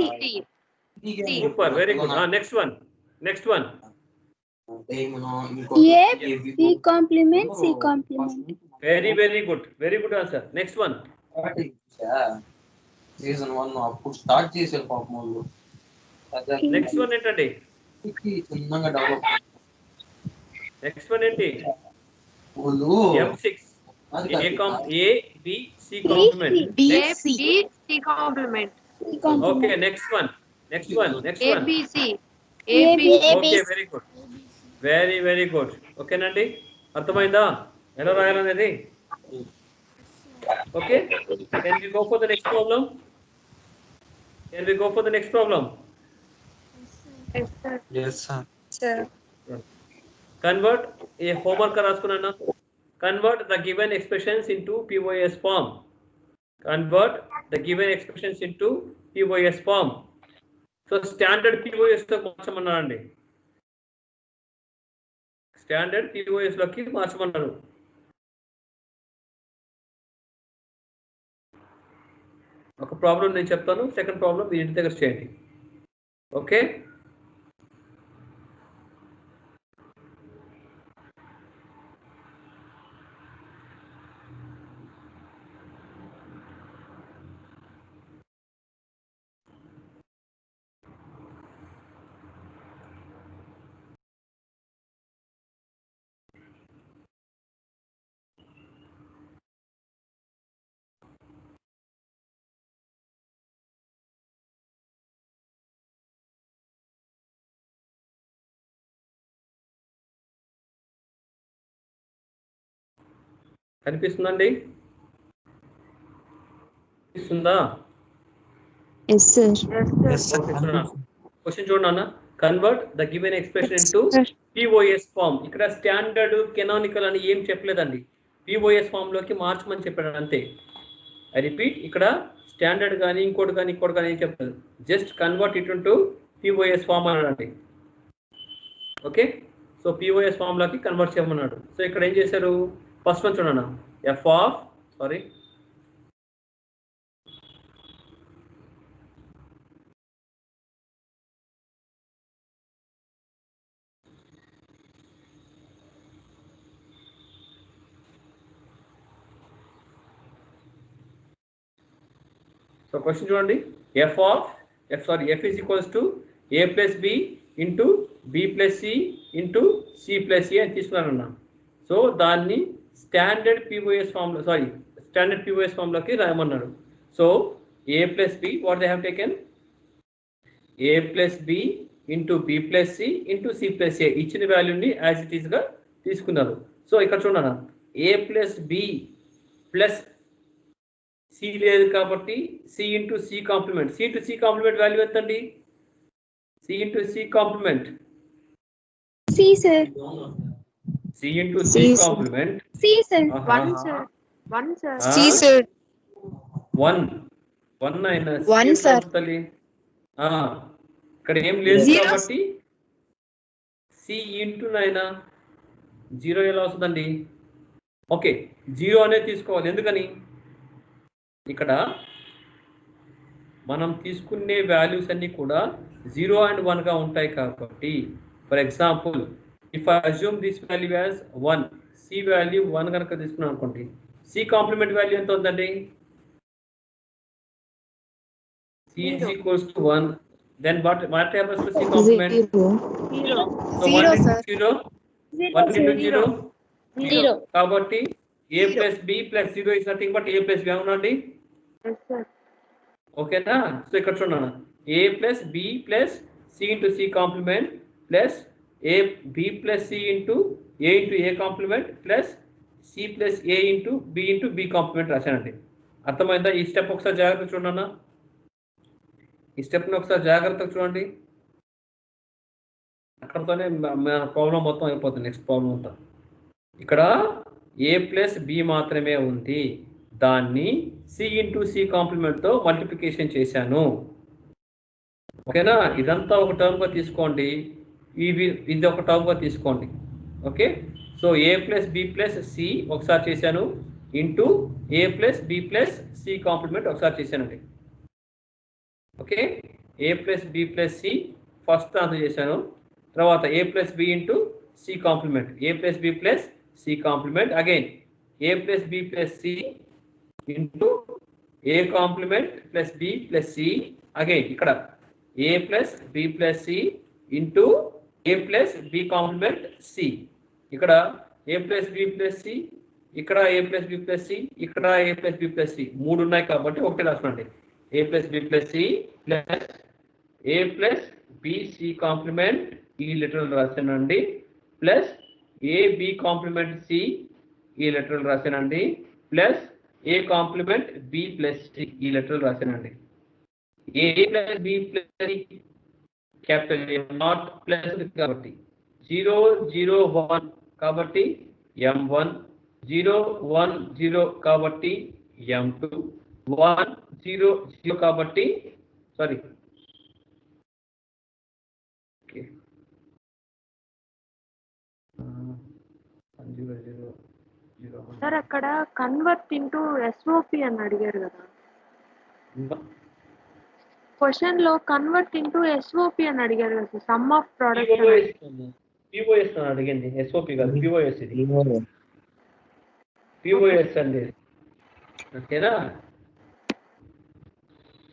Super, very good. Next one A B complement C complement. Very good answer. Next one season 1 అప్పుడు start చేశారు పాపం వాళ్ళు. నెక్స్ట్ వన్ ఏంటండి? చిన్నగా develop. Next one ఏంటి? వాళ్ళు m6 A B C complement. A B C complement. Okay, next one. A B C. Okay, very good. Okay నండి, అర్థమైందా ఎలా రాయాలనేది? Okay, can we go for the next problem? yes sir. Convert a homework రాసుకున్నాను. Convert the given expressions into POS form. So standard POS తో మార్చమన్నారండి. Standard POS లోకి మార్చమన్నారు. ఒక problem నేను చెప్తాను, second problem మీ ఇంటి దగ్గర చేయండి. ఓకే, కనిపిస్తుందండి? కనిపిస్తుందా? Yes, sir. క్వశ్చన్ చూడండి అన్న. Convert the given expression into POS form. ఇక్కడ స్టాండర్డ్ కెనానికల్ అని ఏం చెప్పలేదండి, POS ఫామ్ లోకి మార్చమని చెప్పాడు అంతే. ఐ రిపీట్, ఇక్కడ స్టాండర్డ్ కానీ ఇంకోటి కానీ ఏం చెప్పలేదు, just convert it into POS form అన్నాడండి. ఓకే, సో POS ఫామ్ లోకి కన్వర్ట్ చేయమన్నాడు. సో ఇక్కడ ఏం చేశారు? ఫస్ట్ వన్ చూడన్నా, సో క్వశ్చన్ చూడండి. f is equals to a plus b into b plus c into c plus a అని తీసుకున్నారన్న. సో దాన్ని స్టాండర్డ్ POS ఫామ్ లోకి రాయమన్నాడు. So a plus b, what they have taken, a plus b into b plus c into c plus a ఇచ్చిన వాల్యూని as it is గా తీసుకున్నారు. So ఇక్కడ చూడన్నా, a plus b plus c లేదు కాబట్టి c into c complement. c to c complement value ఎంతండి? c into c complement C sir. C into C, C sir. complement. C, sir. One, sir. One, sir. C, sir. 1 అయినా One, C sir. అవుతుంది. ఇక్కడ ఏం లేదు Zero. కాబట్టి C into నైనా 0 ఎలా వస్తుందండి? ఓకే, 0 అనేది తీసుకోవాలి. ఎందుకని? ఇక్కడ మనం తీసుకునే వాల్యూస్ అన్ని కూడా 0 and 1 గా ఉంటాయి కాబట్టి, for example if I assume this value as 1, C value 1 కనుక తీసుకున్నాం అనుకోండి, C కాంప్లిమెంట్ వాల్యూ ఎంత ఉందండి? C is equals to 1. Then what happens to C complement? Zero. So Zero, 1 into sir. 0, 1 into 0, 0. కాబట్టి A plus B plus 0 is nothing but A plus B అవునండి. Yes, sir. ఓకేనా? So ఇక్కడ చూడండి, A plus B plus C into C complement plus A B plus C into A complement plus C plus A into B complement రాశానండి. అర్థమైందా? ఈ step ఒకసారి జాగ్రత్తగా చూడండి. ఈ స్టెప్ని ఒకసారి జాగ్రత్తగా చూడండి. అక్కడతోనే ప్రాబ్లం మొత్తం అయిపోతుంది. నెక్స్ట్ ప్రాబ్లం అంతా ఇక్కడ A ప్లస్ B మాత్రమే ఉంది, దాన్ని C ఇంటూ C కాంప్లిమెంట్తో మల్టిప్లికేషన్ చేశాను. ఓకేనా? ఇదంతా ఒక టర్మ్గా తీసుకోండి, ఇది ఒక టర్మ్గా తీసుకోండి. Okay, so A plus B plus C ఒకసారి చేశాను, into A plus B plus C complement ఒకసారి చేశానండి. Okay, A plus B plus C first answer చేశాను, తర్వాత A plus B into C complement, A plus B plus C complement, again A plus B plus C into A complement plus B plus C, again ఇక్కడ A plus B plus C into A plus B complement C, ఇక్కడ A plus B plus C, ఇక్కడ A plus B plus C, ఇక్కడ A plus B plus C, మూడు ఉన్నాయి కాబట్టి ఒకటి రాసుకోండి. A plus B plus C plus A plus B C complement ఈ literal రాశానండి, plus A B complement C ఈ లిటరల్ రాశానండి, plus A complement B plus C ఈ లిటరల్ రాశానండి. A plus B plus C capital A not plus కాబట్టి 0 0 1 కాబట్టి M1, 0 1 0 కాబట్టి M2, 1 0 0 కాబట్టి సారీ ఓకే 0 0 0 సార్ అక్కడ కన్వర్ట్ ఇంటూ ఎస్ఓపి అని అడిగారు కదా, క్వశ్చన్ లో కన్వర్ట్ ఇంటూ ఎస్ఓపి అని అడిగారు కదా sir, some of product POS అని అడిగింది, SOP కాదు POS, ఇది POS అండి. ఓకేనా?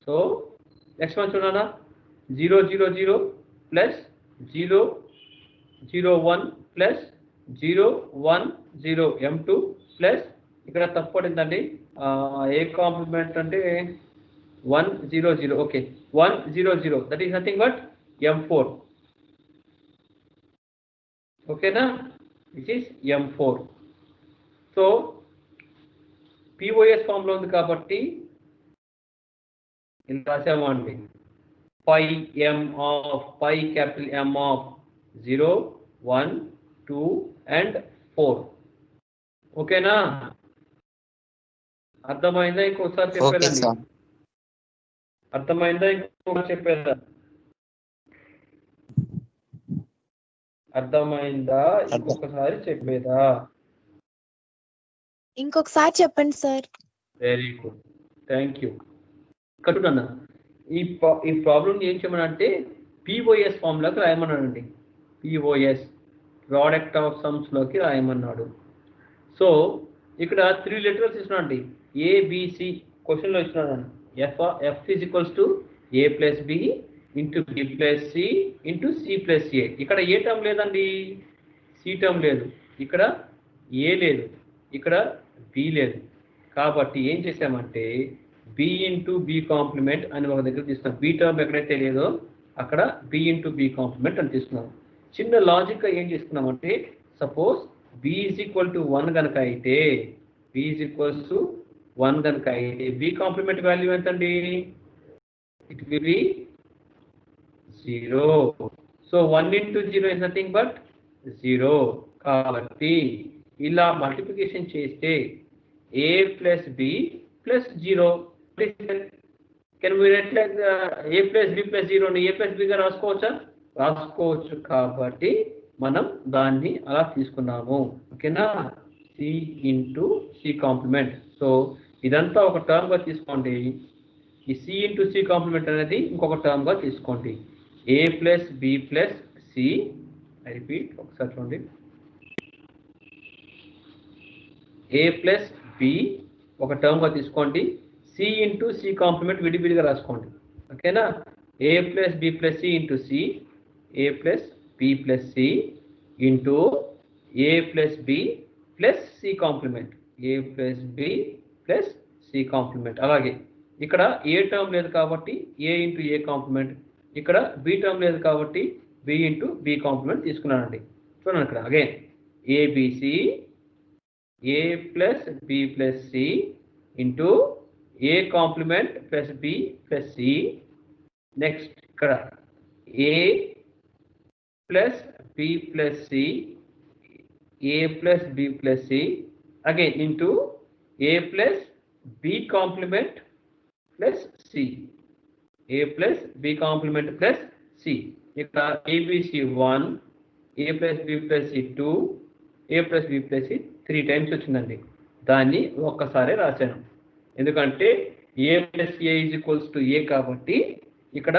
సో నెక్స్ట్ వన్ చూడనా, 0 0 0 ప్లస్ 0 0 1 ప్లస్ 0 1 0 M2 ప్లస్ ఇక్కడ తప్పు పడిందండి, ఏ కాంప్లిమెంట్ అంటే 1 0 0, okay 1 0 0 that is nothing but M4. ఓకేనా? Which is M4. So POS ఫామ్లో ఉంది కాబట్టి ఇలా రాసాము అండి, pi M of pi capital M of 0 1 2 and 4. ఓకేనా? అర్థమైందా? ఇంకోసారి చెప్పేదండి, అర్థమైందా? ఇంకొకసారి చెప్పేదా? అర్థమైందా? ఇంకొకసారి చెప్పేదా? ఇంకొకసారి చెప్పండి sir. Very good, thank you. కట్టుడన్న ఈ ప్రాబ్లం ఏం చేయమనంటే POS ఫామ్లోకి రాయమన్నాడండి, POS ప్రోడక్ట్ ఆఫ్ సమ్స్ లోకి రాయమన్నాడు. సో ఇక్కడ 3 లిటరల్స్ ఇస్తున్నాడు, ABC క్వశ్చన్లో ఇస్తున్నాడు, F is equals to A plus B into B plus C into C plus A. ఇక్కడ ఏ టర్మ్ లేదండి, C టర్మ్ లేదు, ఇక్కడ A లేదు, ఇక్కడ B లేదు, కాబట్టి ఏం చేసామంటే B ఇంటూ B కాంప్లిమెంట్ అని ఒక దగ్గర తీసుకున్నాం. B టర్మ్ ఎక్కడైతే లేదో అక్కడ B ఇంటూ B కాంప్లిమెంట్ అని తీసుకున్నాం. చిన్న లాజిక్గా ఏం చేసుకున్నామంటే, suppose B is equal to 1 కనుక అయితే, B ఈజ్ ఈక్వల్స్ టు 1 కనుక అయితే B కాంప్లిమెంట్ వాల్యూ ఎంతండి? It will be 0. So 1 into 0 is nothing but 0. కాబట్టి ఇలా మల్టిప్లికేషన్ చేస్తే a plus b plus 0. Can we write like a plus b plus 0 ని a plus b గా రాసుకోవచ్చా? రాసుకోవచ్చు. కాబట్టి మనం దాన్ని అలా తీసుకున్నాము. ఓకేనా? c into c complement. So ఇదంతా ఒక టర్మ్ గా తీసుకోండి. ఈ c ఇంటూ c కాంప్లిమెంట్ అనేది ఇంకొక టర్మ్ గా తీసుకోండి. a plus b plus c. I repeat, ఒకసారి చూడండి. a ప్లస్ b ఒక టర్మ్ గా తీసుకోండి. c ఇంటూ c కాంప్లిమెంట్ విడివిడిగా రాసుకోండి. ఓకేనా? a plus b plus c into c, a plus b plus c into a plus b plus c complement, a plus b plus c complement. అలాగే ఇక్కడ A term లేదు కాబట్టి a into a complement, ఇక్కడ b term లేదు కాబట్టి b into b complement తీసుకున్నానండి. చూడండి ఇక్కడ again abc a plus b plus c into a complement plus b plus c. Next ఇక్కడ a plus b plus c, a plus b plus c again into a plus b complement plus c, a plus b complement plus c. ఇక్కడ abc 1, a plus b plus c 2, a plus b plus c 3 times వచ్చిందండి. దాన్ని ఒక్కసారి రాశాను ఎందుకంటే a plus a is equals to a కాబట్టి ఇక్కడ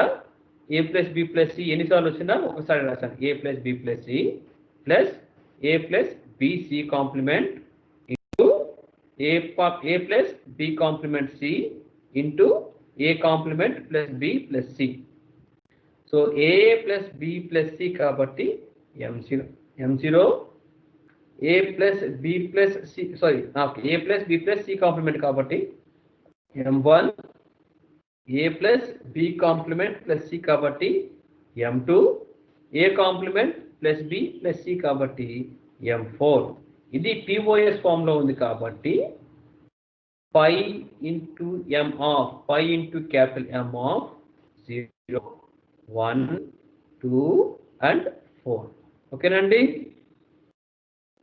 a plus b plus c ఎన్నిసార్లు వచ్చినా ఒకసారి రాశాను. a plus b plus c plus a plus b c complement into a plus b complement c into a complement plus b plus c. So a plus b plus c కాబట్టి m0 a plus b plus c sorry a plus b plus c complement కాబట్టి m1, a plus b complement plus c కాబట్టి m2, a complement plus b plus c కాబట్టి m4. ఇది POS form లో ఉంది కాబట్టి pi into m of pi into capital M of 0, 1, 2 and 4. ఓకేనండి?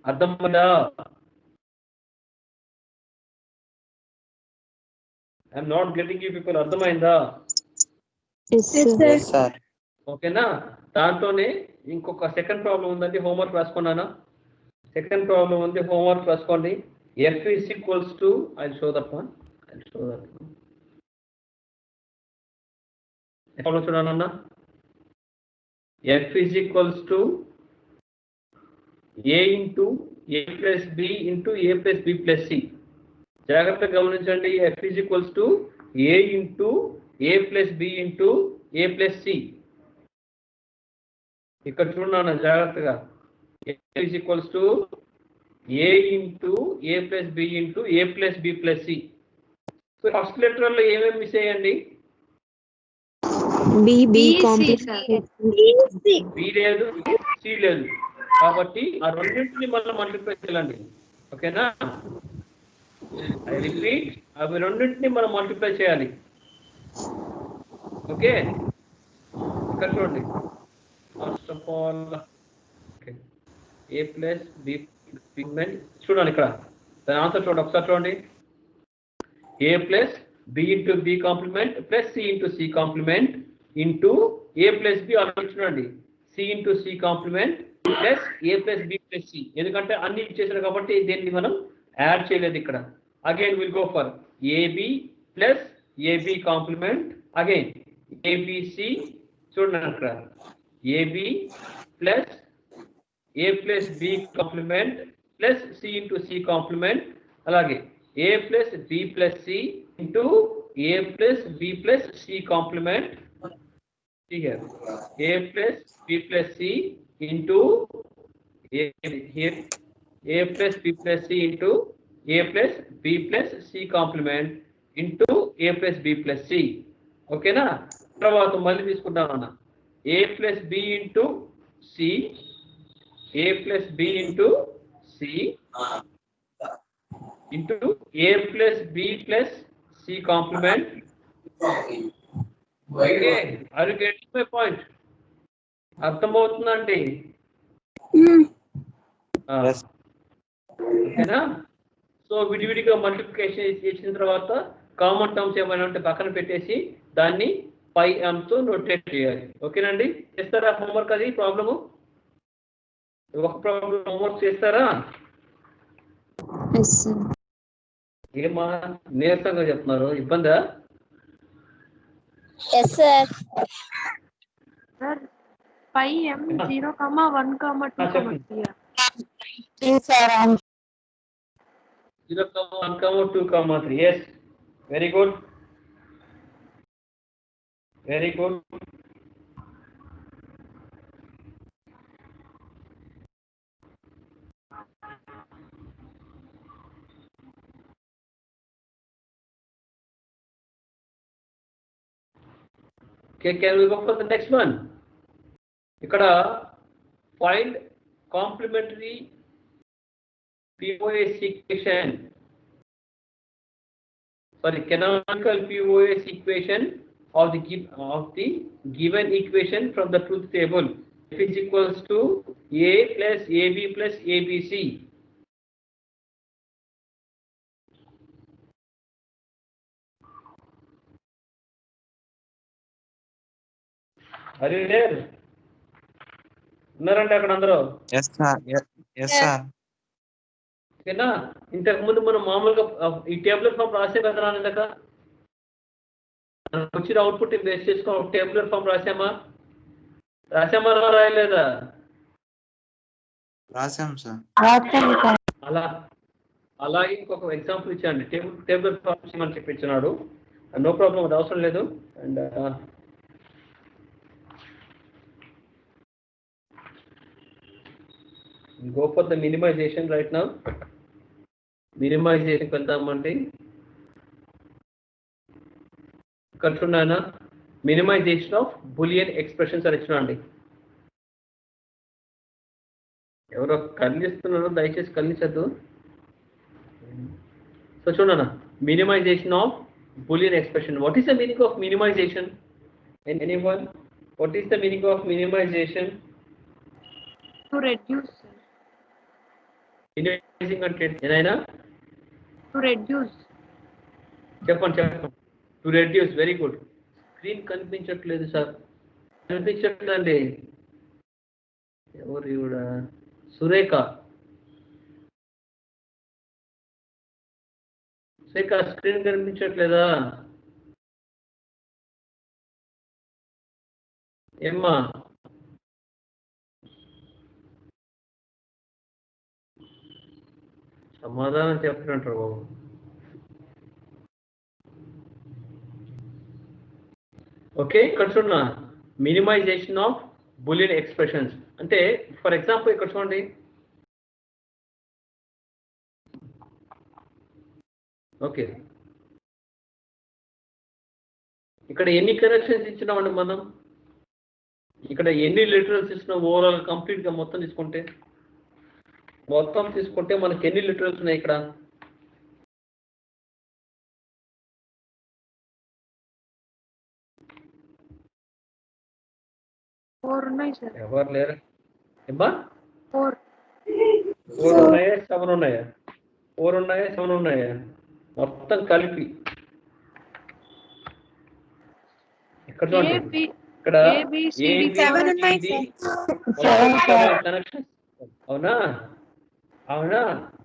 అర్థమైందా? I'm not getting you people. అర్థమైందా? ఓకేనా? దాంట్లోనే ఇంకొక సెకండ్ ప్రాబ్లం ఉందండి. హోంవర్క్ రాసుకున్నానా? సెకండ్ ప్రాబ్లం ఉంది, హోంవర్క్ రాసుకోండి. f is equals to, I'll show that one. Problem చూడండి. f is equals to a into a plus b into a plus b plus c. జాగ్రత్తగా గమనించండి. f is equals to a into a plus b into a plus c. ఇక్కడ చూడండి జాగ్రత్తగా. f is equals to a into a plus b into a plus b plus c. So first letter లో ఏమేమి miss అయ్యండి? B లేదు, C లేదు. కాబట్టి ఆ రెండింటిని మనం మల్టిప్లై చేయాలండి. ఓకేనా? ఐ రిపీట్, అవి రెండింటిని మనం మల్టిప్లై చేయాలి. ఓకే, ఇక్కడ చూడండి. First of all A plus B చూడండి, ఇక్కడ దాని ఆన్సర్ చూడండి, ఒకసారి చూడండి. A plus B into B complement plus C into C complement into A plus B అలా చూడండి, C into C complement plus A plus B plus C. ఎందుకంటే అన్ని ఇచ్చేసారు కాబట్టి దీన్ని మనం యాడ్ చేయలేదు ఇక్కడ. Again will go for AB plus AB complement, again ABC చూడండి అక్కడ AB plus A plus B complement plus C into C complement, అలాగే A plus B plus C into A plus B plus C complement. here a plus b plus c into here a plus b plus c into a plus b plus c complement into a plus b plus c. ఓకేనా? తర్వాత మళ్ళీ తీసుకుంటామన్నా a plus b into c, a plus b into c into a plus b plus c complement. Okay, are you getting my point? అర్థమవుతుందండి? ఓకేనా? So విడివిడిగా multiplication చేసిన తర్వాత common terms ఏమైనా ఉంటే పక్కన పెట్టేసి దాన్ని పై తో నోటేట్ చేయాలి. ఓకేనండి? చేస్తారా హోంవర్క్? అది ప్రాబ్లము ఒక ప్రాబ్లం హోంవర్క్ చేస్తారా? ఏమా నీరసంగా చెప్తున్నారు, ఇబ్బందా? Sir sir pi m 0,1,2,3 0,1,2,3. Yes, very good. Very good. Okay, can we go for the next one? ఇక్కడ find complementary POS equation. Sorry, canonical POS equation of the given equation from the truth table. F is equals to A plus AB plus ABC. Are you there? ఉన్నారంటే అక్కడ అందరూ? ఓకేనా? ఇంతకు ముందు మనం మామూలుగా ఈ టేబులర్ ఫామ్ రాసే కదా ఇందాక వచ్చిన అవుట్పుట్ బేస్ చేసుకొని టేబులర్ ఫామ్ రాసామా రాయలేదా? రాసాం సార్. అలాగే ఇంకొక ఎగ్జాంపుల్ ఇచ్చాండి, టేబులర్ ఫామ్స్ అని చెప్పి ఇచ్చినాడు. నో ప్రాబ్లం, అది అవసరం లేదు. And go for the minimization right now. Minimization వెళ్తామండి. ఇక్కడ చూడండి, మినిమైజేషన్ ఆఫ్ బూలియన్ ఎక్స్ప్రెషన్స్ అని ఇచ్చినండి. ఎవరో కనిపిస్తున్నారు, దయచేసి కనిపించద్దు. సో చూడండి, minimisation of Boolean expression. What is the meaning of minimisation? Anyone? What is the meaning of minimisation? to reduce. Minimising అంటే ఏదైనా To reduce. చెప్పండి. To reduce. Very good. Screen కనిపించట్లేదు sir, కనిపించట్లేదండి. ఎవరు కూడా? సురేఖ స్క్రీన్ కనిపించట్లేదా? ఏమ్మా? సమాధానం చెప్పినట్టు బాబు. ఓకే, ఇక్కడ చూడ మినిమైజేషన్ ఆఫ్ బూలియన్ ఎక్స్ప్రెషన్స్ అంటే ఫర్ ఎగ్జాంపుల్ ఇక్కడ చూడండి, ఓకే ఇక్కడ ఎన్ని కరెక్షన్స్ ఇచ్చినామండి మనం? ఇక్కడ ఎన్ని లిటరల్స్ ఇచ్చినాం ఓవరాల్ కంప్లీట్ గా మొత్తం తీసుకుంటే మనకి ఎన్ని లిటరల్స్ ఉన్నాయి ఇక్కడ? Four ఉన్నాయి సార్. ఎవరు లేరు? ఏమ్మా? 4 ఉన్నాయా 7 ఉన్నాయా? 4 ఉన్నాయా 7 ఉన్నాయా? మొత్తం కలిపి ఇక్కడ చూడండి, ఇక్కడ కనెక్షన్. అవునా?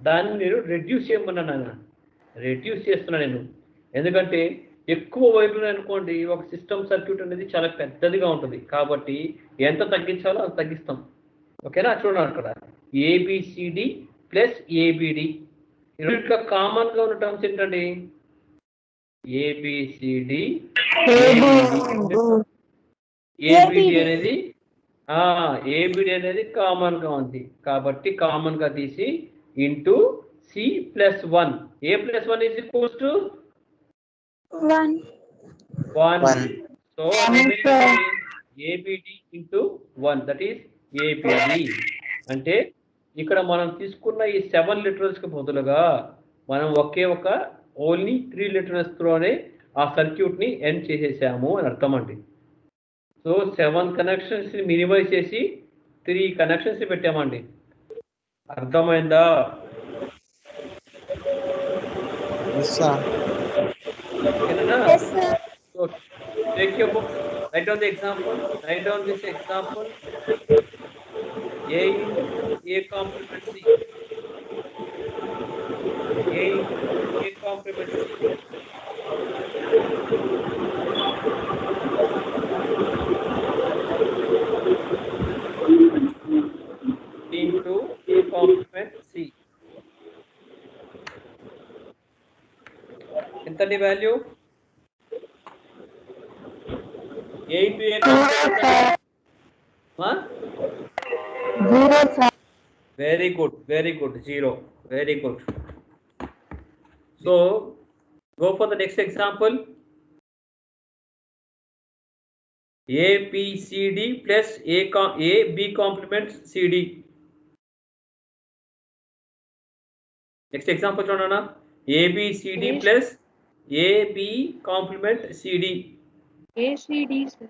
దాన్ని నేను రెడ్యూస్ చేయమన్నాను. రెడ్యూస్ చేస్తున్నా నేను, ఎందుకంటే ఎక్కువ వైర్లు అనుకోండి ఒక సిస్టమ్ సర్క్యూట్ అనేది చాలా పెద్దదిగా ఉంటుంది, కాబట్టి ఎంత తగ్గించాలో అంత తగ్గిస్తాం. ఓకేనా? చూడండి, అక్కడ ఏబిసిడి ప్లస్ ఏబిడి రెండింటిలో కామన్ గా ఉన్న టర్మ్స్ ఏంటండి? ఏబిసిడి ఏబిడి అనేది కామన్ గా ఉంది, కాబట్టి కామన్ గా తీసి into C plus 1. A plus 1 is equals to 1. So ABD into 1 that is ABD. అంటే ఇక్కడ మనం తీసుకున్న ఈ 7 లిటరల్స్ కి బదులుగా మనం ఓన్లీ 3 లిటరల్స్ తోనే ఆ సర్క్యూట్ ని ఎండ్ చేసేసాము అని అర్థం అండి. సో 7 కనెక్షన్స్ ని మినిమైజ్ చేసి 3 కనెక్షన్స్ పెట్టామండి. అర్థమైందా? Yes, sir. ఓకేనా? Yes, sir. So take your books, write down the example, write down this example. A into A complement C. A into A complement C. Into A complement C. ఎంతటి value? A into A complement. Zero, sir. Very good, 0. Very good. So go for the next example. A B C D plus A B complement C D. Next example చూడనా? A B C D plus A B complement C D. ACD, sir.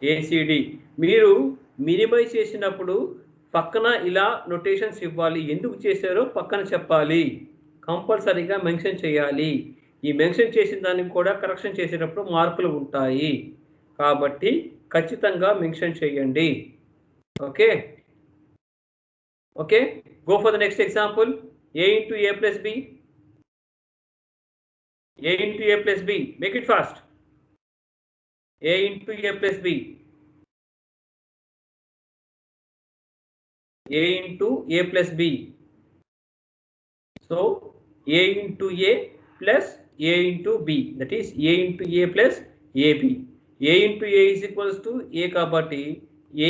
ACD. మీరు minimise చేసినప్పుడు పక్కన ఇలా notations ఇవ్వాలి. ఎందుకు చేశారో పక్కన చెప్పాలి. కంపల్సరీగా మెన్షన్ చేయాలి. ఈ మెన్షన్ చేసిన దానికి కూడా కరెక్షన్ చేసేటప్పుడు మార్కులు ఉంటాయి. కాబట్టి ఖచ్చితంగా మెన్షన్ చేయండి. Okay okay go for the next example. A into A plus B. A into A plus B. Make it fast. A into A plus B. A into A plus B. So A into A plus A into B. That is A into A plus AB. A into A is equals to A kabatti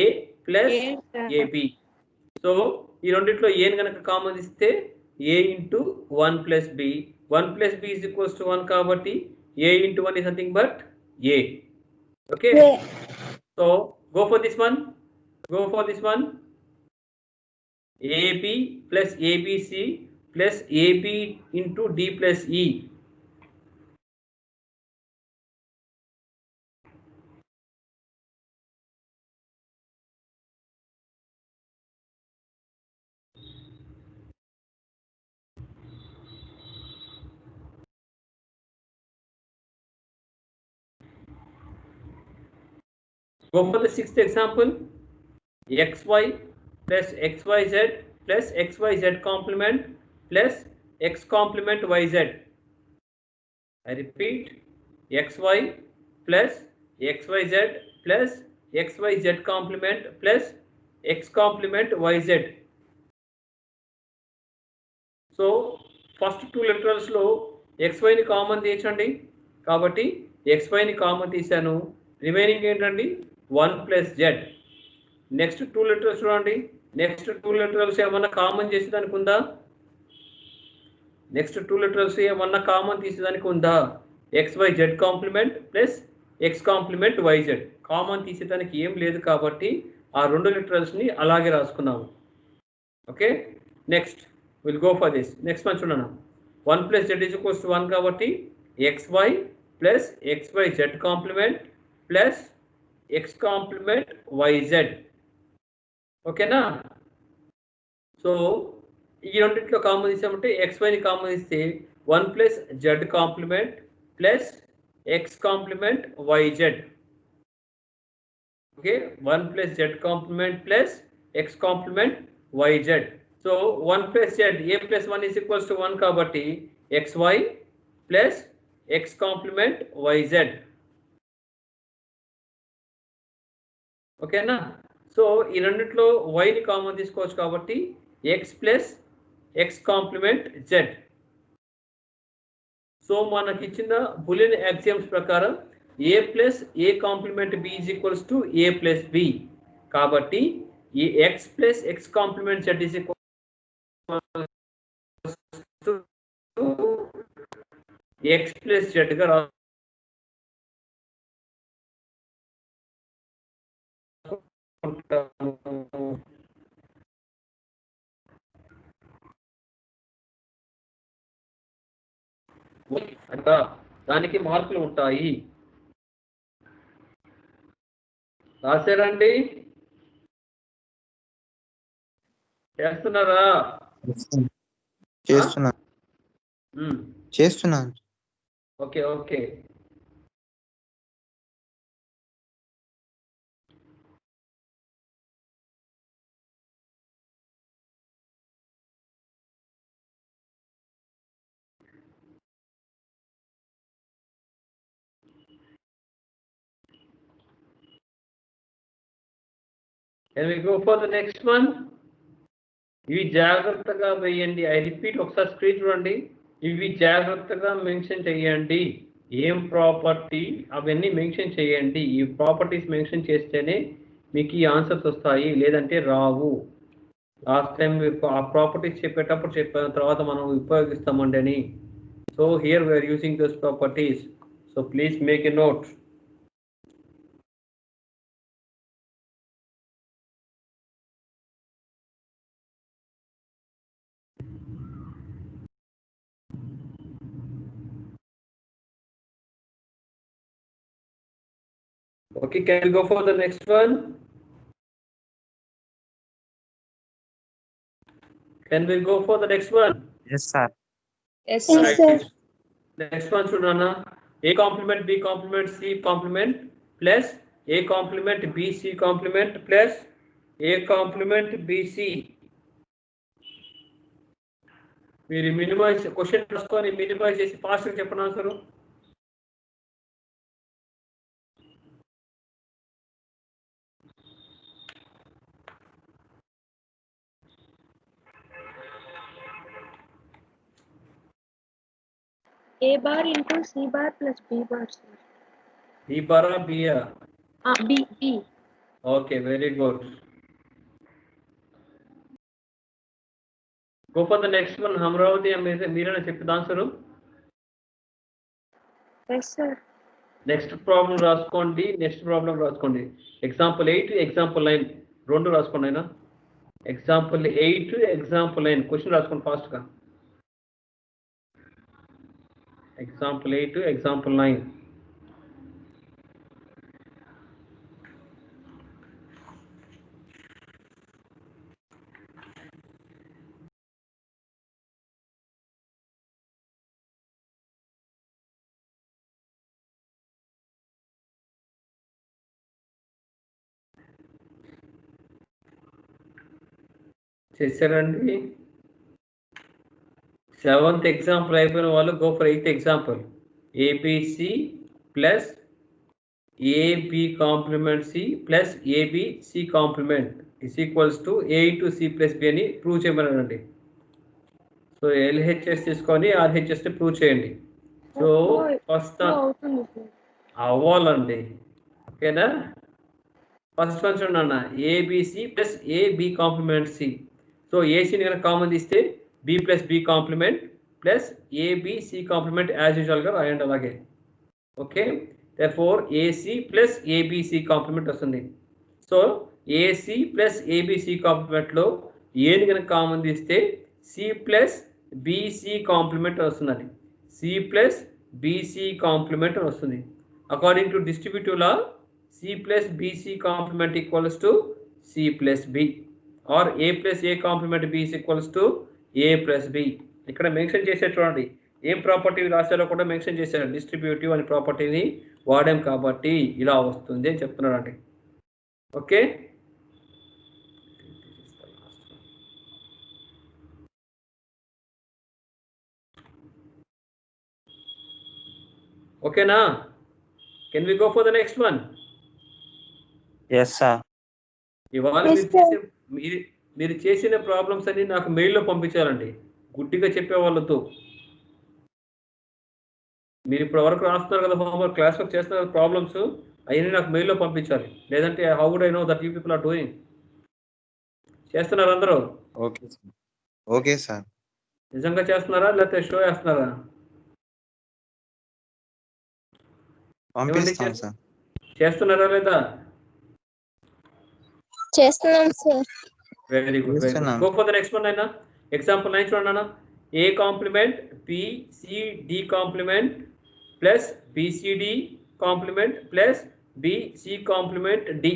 A plus A, sir. AB. So ఈ రెండిట్లో A ని కనుక common ఇస్తే A into 1 plus B. 1 plus B is equals to 1 kabatti A into 1 is nothing but A. Okay. Yeah. So go for this one. Go for this one. AB plus ABC plus AB into D plus E. Go for the sixth example. XY plus XYZ plus XYZ complement plus X complement YZ. I repeat, XY plus XYZ plus XYZ complement plus X complement YZ. So first two literals లో XY ని common తీసండి. కాబట్టి XY ని common తీసాను. Remaining ఏంటండి 1 plus Z. Next two letters చూడండి. Next two letters ఏమన్నా common చేసేదానికి ఉందా? నెక్స్ట్ టూ లెటర్స్ ఏమన్నా కామన్ తీసేదానికి ఉందా? XYZ complement plus X complement YZ. Common తీసేదానికి ఏం లేదు కాబట్టి ఆ రెండు లెటర్స్ ని అలాగే రాసుకున్నాము. Okay next will go for this. Next one చూడండి. 1 plus Z is equals to 1 కాబట్టి XY plus XYZ complement plus X complement YZ. ఓకేనా? సో ఈ రెండింటిలో కామన్ తీసామంటే XY ని కామన్ తీస్తే 1 plus Z complement plus X complement YZ. Okay 1 plus Z complement plus X complement YZ. So 1 plus Z A plus 1 is equals to 1 కాబట్టి XY plus X complement YZ. ఓకేనా? So ఈ రెండిట్లో y ని common తీసుకోవచ్చు కాబట్టి x plus x complement z. So మనకి ఇచ్చిన Boolean axioms ప్రకారం a plus a complement b is equals to a plus b. కాబట్టి ఈ x plus x complement z is equals to x plus z గా అంతా దానికి మార్కులు ఉంటాయి. రాశారండి? చేస్తున్నారా? చేస్తున్నాను. Okay okay. Can we go for the next one? ఇవి జాగ్రత్తగా వేయండి. ఐ రిపీట్, ఒకసారి స్క్రీన్ చూడండి. ఇవి జాగ్రత్తగా మెన్షన్ చేయండి. ఏం ప్రాపర్టీ అవన్నీ మెన్షన్ చేయండి. ఈ ప్రాపర్టీస్ మెన్షన్ చేస్తేనే మీకు ఈ ఆన్సర్స్ వస్తాయి, లేదంటే రావు. లాస్ట్ టైం ఆ ప్రాపర్టీస్ చెప్పేటప్పుడు చెప్పిన తర్వాత మనం ఉపయోగిస్తామండి అని. So here we are using those properties. So please make a note. Okay, can we go for the next one? Can we go for the next one? Yes, sir. Yes, sir. Next one, Shunana. A complement B complement C complement plus A complement B C complement plus A complement B C. మీరు minimise question రాసుకొని minimise చేసి ఫాస్ట్గా చెప్పండి answer. A bar into C bar plus B bar, sir. B బారా బియా? B. Okay, very good. Go for the next one. Amaravati మీరైనా చెప్పిన answer. Yes, sir. Next problem రాసుకోండి. ఎగ్జాంపుల్ 8, ఎగ్జాంపుల్ 9 రెండు రాసుకోండి అయినా. ఎగ్జాంపుల్ 8, ఎగ్జాంపుల్ 9 క్వశ్చన్ రాసుకోండి ఫాస్ట్గా. Example 8, example 9. చేశారండి. 7th ఎగ్జాంపుల్ అయిపోయిన వాళ్ళు go for 8th example. ABC plus AB complement C plus AB C complement is equals to A into C plus B అని ప్రూవ్ చేయమన్నారండి. సో ఎల్హెచ్ఎస్ తీసుకొని ఆర్హెచ్ఎస్ ప్రూవ్ చేయండి. సో ఫస్ట్ అవ్వాలండి. ఓకేనా? ఫస్ట్ వన్ చూడండి అన్న, ABC plus AB complement C. So ఏసీని కనుక కామన్ తీస్తే B plus B complement plus ABC complement as యూజువల్గా రాయండి అలాగే. Okay, therefore AC plus ABC complement వస్తుంది. సో ఏసీ ప్లస్ ఏబిసి కాంప్లిమెంట్లో ఏని కనుక కామన్ తీస్తే సి ప్లస్ బిసి కాంప్లిమెంట్ వస్తుందండి. సి ప్లస్ బిసి కాంప్లిమెంట్ వస్తుంది. According to distributive law C plus BC complement equals to C plus B, or A plus A complement B is equals to A plus B. ఇక్కడ mention చేసే చూడండి, ఏం property రాశారో కూడా mention చేశారు. Distributive అనే ప్రాపర్టీని వాడాం కాబట్టి ఇలా వస్తుంది అని చెప్తున్నాడు అండి. ఓకే, ఓకేనా? Can we go for the next one? Yes, sir. ఇవాళ మీరు చేసిన ప్రాబ్లమ్స్ అన్ని నాకు మెయిల్లో పంపించాలండి. గుడ్డిగా చెప్పే వాళ్ళతో. మీరు ఇప్పుడు వరకు రాస్తున్నారు కదా హోంవర్క్, క్లాస్ వర్క్ చేస్తున్నారు ప్రాబ్లమ్స్, అవన్నీ నాకు మెయిల్లో పంపించాలి. లేదంటే how would I know that you people are doing? చేస్తున్నారు అందరూ? Okay sir. నిజంగా చేస్తున్నారా లేకపోతే షో చేస్తున్నారా? పంపిస్తాం సార్. చేస్తున్నాం sir. Very good. Go for the next one అయినా. ఎగ్జాంపుల్ 9 చూడండి. A complement BCD complement plus BCD complement plus BC complement D.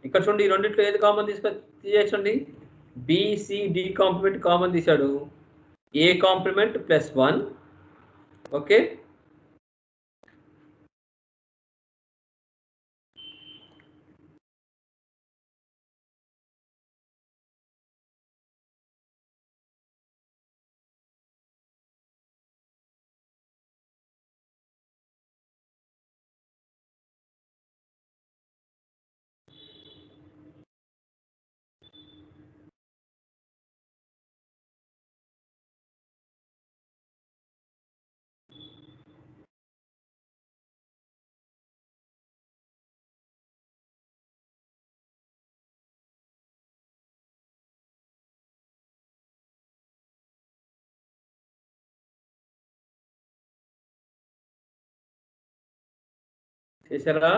ఇక్కడ చూడండి ఈ రెండిట్లో ఏది కామన్ తీసేయండి. BCD కాంప్లిమెంట్ కామన్ తీశాడు. A complement plus 1. ఓకే, చేశారా?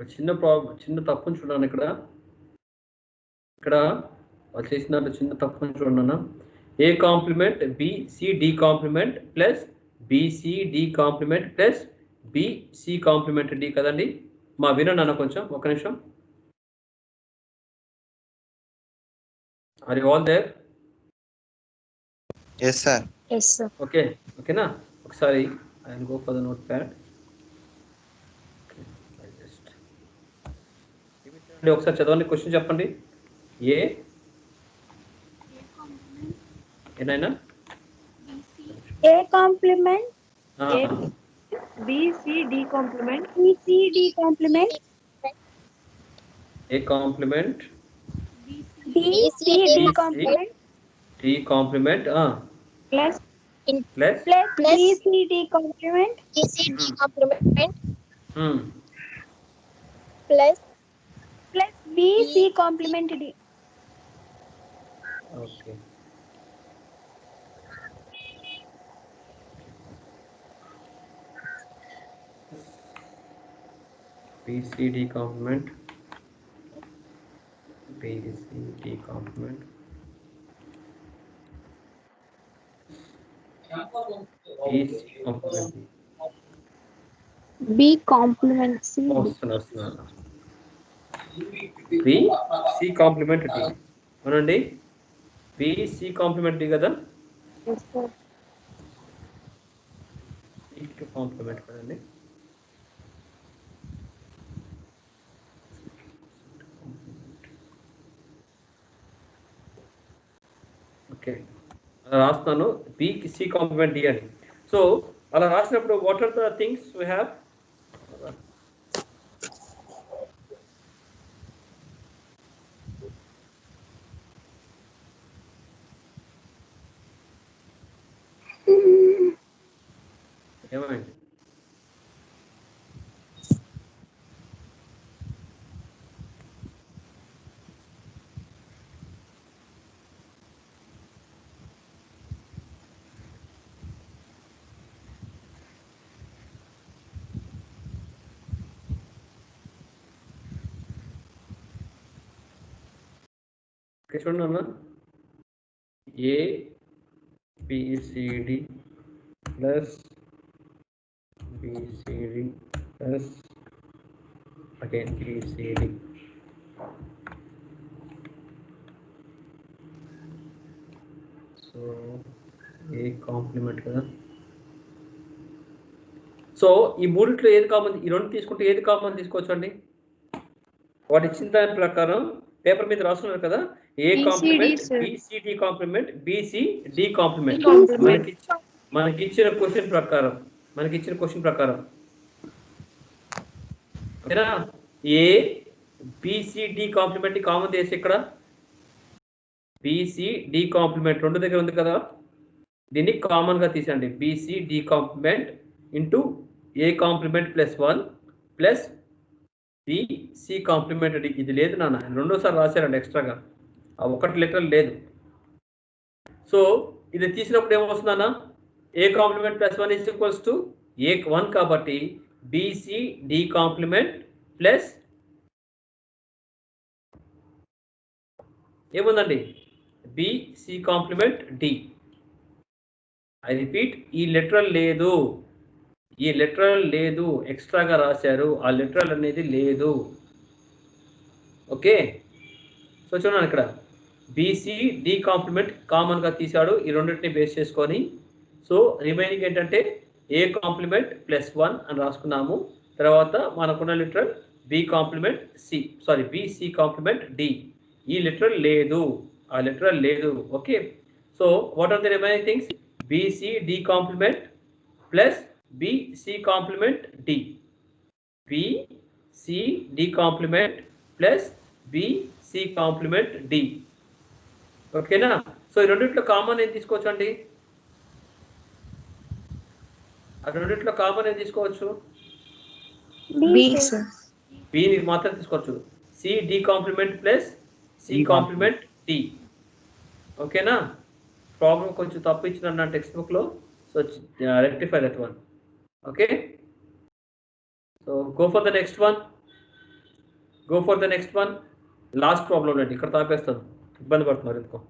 ఒక చిన్న తప్పుని చూడండి. ఇక్కడ వాళ్ళు చేసిన చిన్న తప్పుని చూడన్నా. A complement BCD complement plus BCD complement plus BC complement D కదండి. వినండి అన్న కొంచెం, ఒక నిమిషం. Are you all there? Yes, sir. Yes, sir. ఓకేనా? ఒకసారి I will go for the notepad. ఒకసారి చదవండి, క్వశ్చన్ చెప్పండి. ఏనైనా A complement BCD complement BCD complement A complement BCD complement D complement plus plus BCD complement BCD complement plus BC complement D. Okay. BCD complement BCD complement BC complement B complement C. వస్తున్నా BC complement D అవునండి. BC complement D కదా, Yes, sir. Complement కదండి. Okay, అలా రాస్తున్నాను BC complement D అని. So అలా రాసినప్పుడు what are the things we have? ఏమైంది? చూడండి అన్న, ABCD plus BCD plus again BCD. So A complement కదా. సో ఈ మూడిట్లో ఏది కామన్? ఈ రెండు తీసుకుంటే ఏది కామన్ తీసుకోవచ్చు అండి? వాడు ఇచ్చిన దాని ప్రకారం పేపర్ మీద రాస్తున్నారు కదా, A complement BCD complement BCD complement. మనకి ఇచ్చిన క్వశ్చన్ ప్రకారం ఓకేనా? A BCD కాంప్లిమెంట్ కామన్ చేసి ఇక్కడ బీసీ డి కాంప్లిమెంట్ రెండు దగ్గర ఉంది కదా, దీన్ని కామన్గా తీసండి. BC D complement into A complement plus 1 plus BC complement D. ఇది లేదు నాన్న, రెండోసారి రాశారండి ఎక్స్ట్రాగా, ఆ ఒకటి లెటర్ లేదు. సో ఇది తీసినప్పుడు ఏమొస్తుంది అన్న, A complement plus 1 is equals to A 1 కాబట్టి బీసీ డి కాంప్లిమెంట్ ప్లస్ ఏముందండి BC complement D. I repeat, ఈ లెటరల్ లేదు, ఈ లెటరల్ లేదు, ఎక్స్ట్రాగా రాశారు, ఆ లెటరల్ అనేది లేదు. ఓకే, సో చూడండి ఇక్కడ బీసీ డి కాంప్లిమెంట్ కామన్గా తీశాడు ఈ రెండింటిని బేస్ చేసుకొని. సో రిమైనింగ్ ఏంటంటే ఏ కాంప్లిమెంట్ ప్లస్ 1 అని రాసుకున్నాము. తర్వాత మనకున్న literal B complement C, sorry BC complement D. ఈ లిటరల్ లేదు, ఆ లిటరల్ లేదు. Okay, so what are the remaining things, BC D complement plus BC complement D, BC D complement plus BC complement D. ఓకేనా, so ఈ రెండింటిలో common ఏం తీసుకోవచ్చు అండి, ఆ రెండింటిలో కామన్ ఏం తీసుకోవచ్చు, బిని మాత్రం తీసుకోవచ్చు. C D complement plus C complement D. ఓకేనా, ప్రాబ్లం కొంచెం తప్పు ఇచ్చిన నా టెక్స్ట్ బుక్లో, so rectify that one. Okay, so go for the next one, go for the next one. Last problem అండి, ఇక్కడ తాపేస్తాను, ఇబ్బంది పడుతున్నారు ఎందుకో.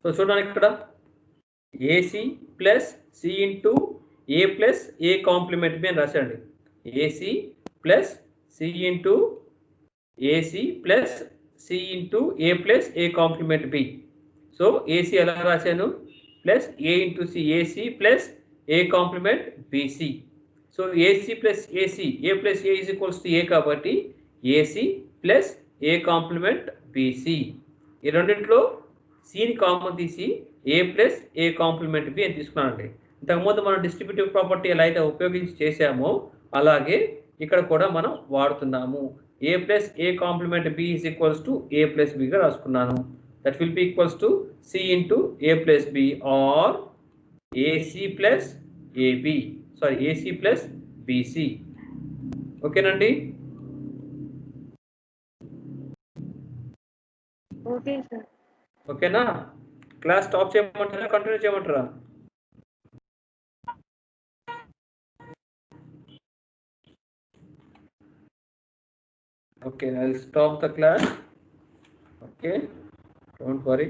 సో చూడండి ఇక్కడ AC plus C into A plus A complement B అని రాశాండి. AC plus C into AC plus C into A plus A complement B. So AC ఎలా రాశాను, plus A into C, AC plus A complement BC. So AC plus AC, A plus A is equals to A కాబట్టి AC plus A complement BC. ఈ రెండింటిలో సిని common తీసి A plus A complement B అని తీసుకున్నానండి. ఇంతకుముందు మనం distributive property ఎలా అయితే ఉపయోగించి చేసామో అలాగే ఇక్కడ కూడా మనం వాడుతున్నాము. A plus A complement B is equals to A plus బిగా రాసుకున్నాను. That will be equals to C into A plus B or AC plus AB, sorry AC plus BC. ఓకేనండి, ఓకే సార్. ఓకేనా, క్లాస్ స్టాప్ చేయమంటారా continue చేయమంటారా? Okay, I'll stop the class. Okay, don't worry.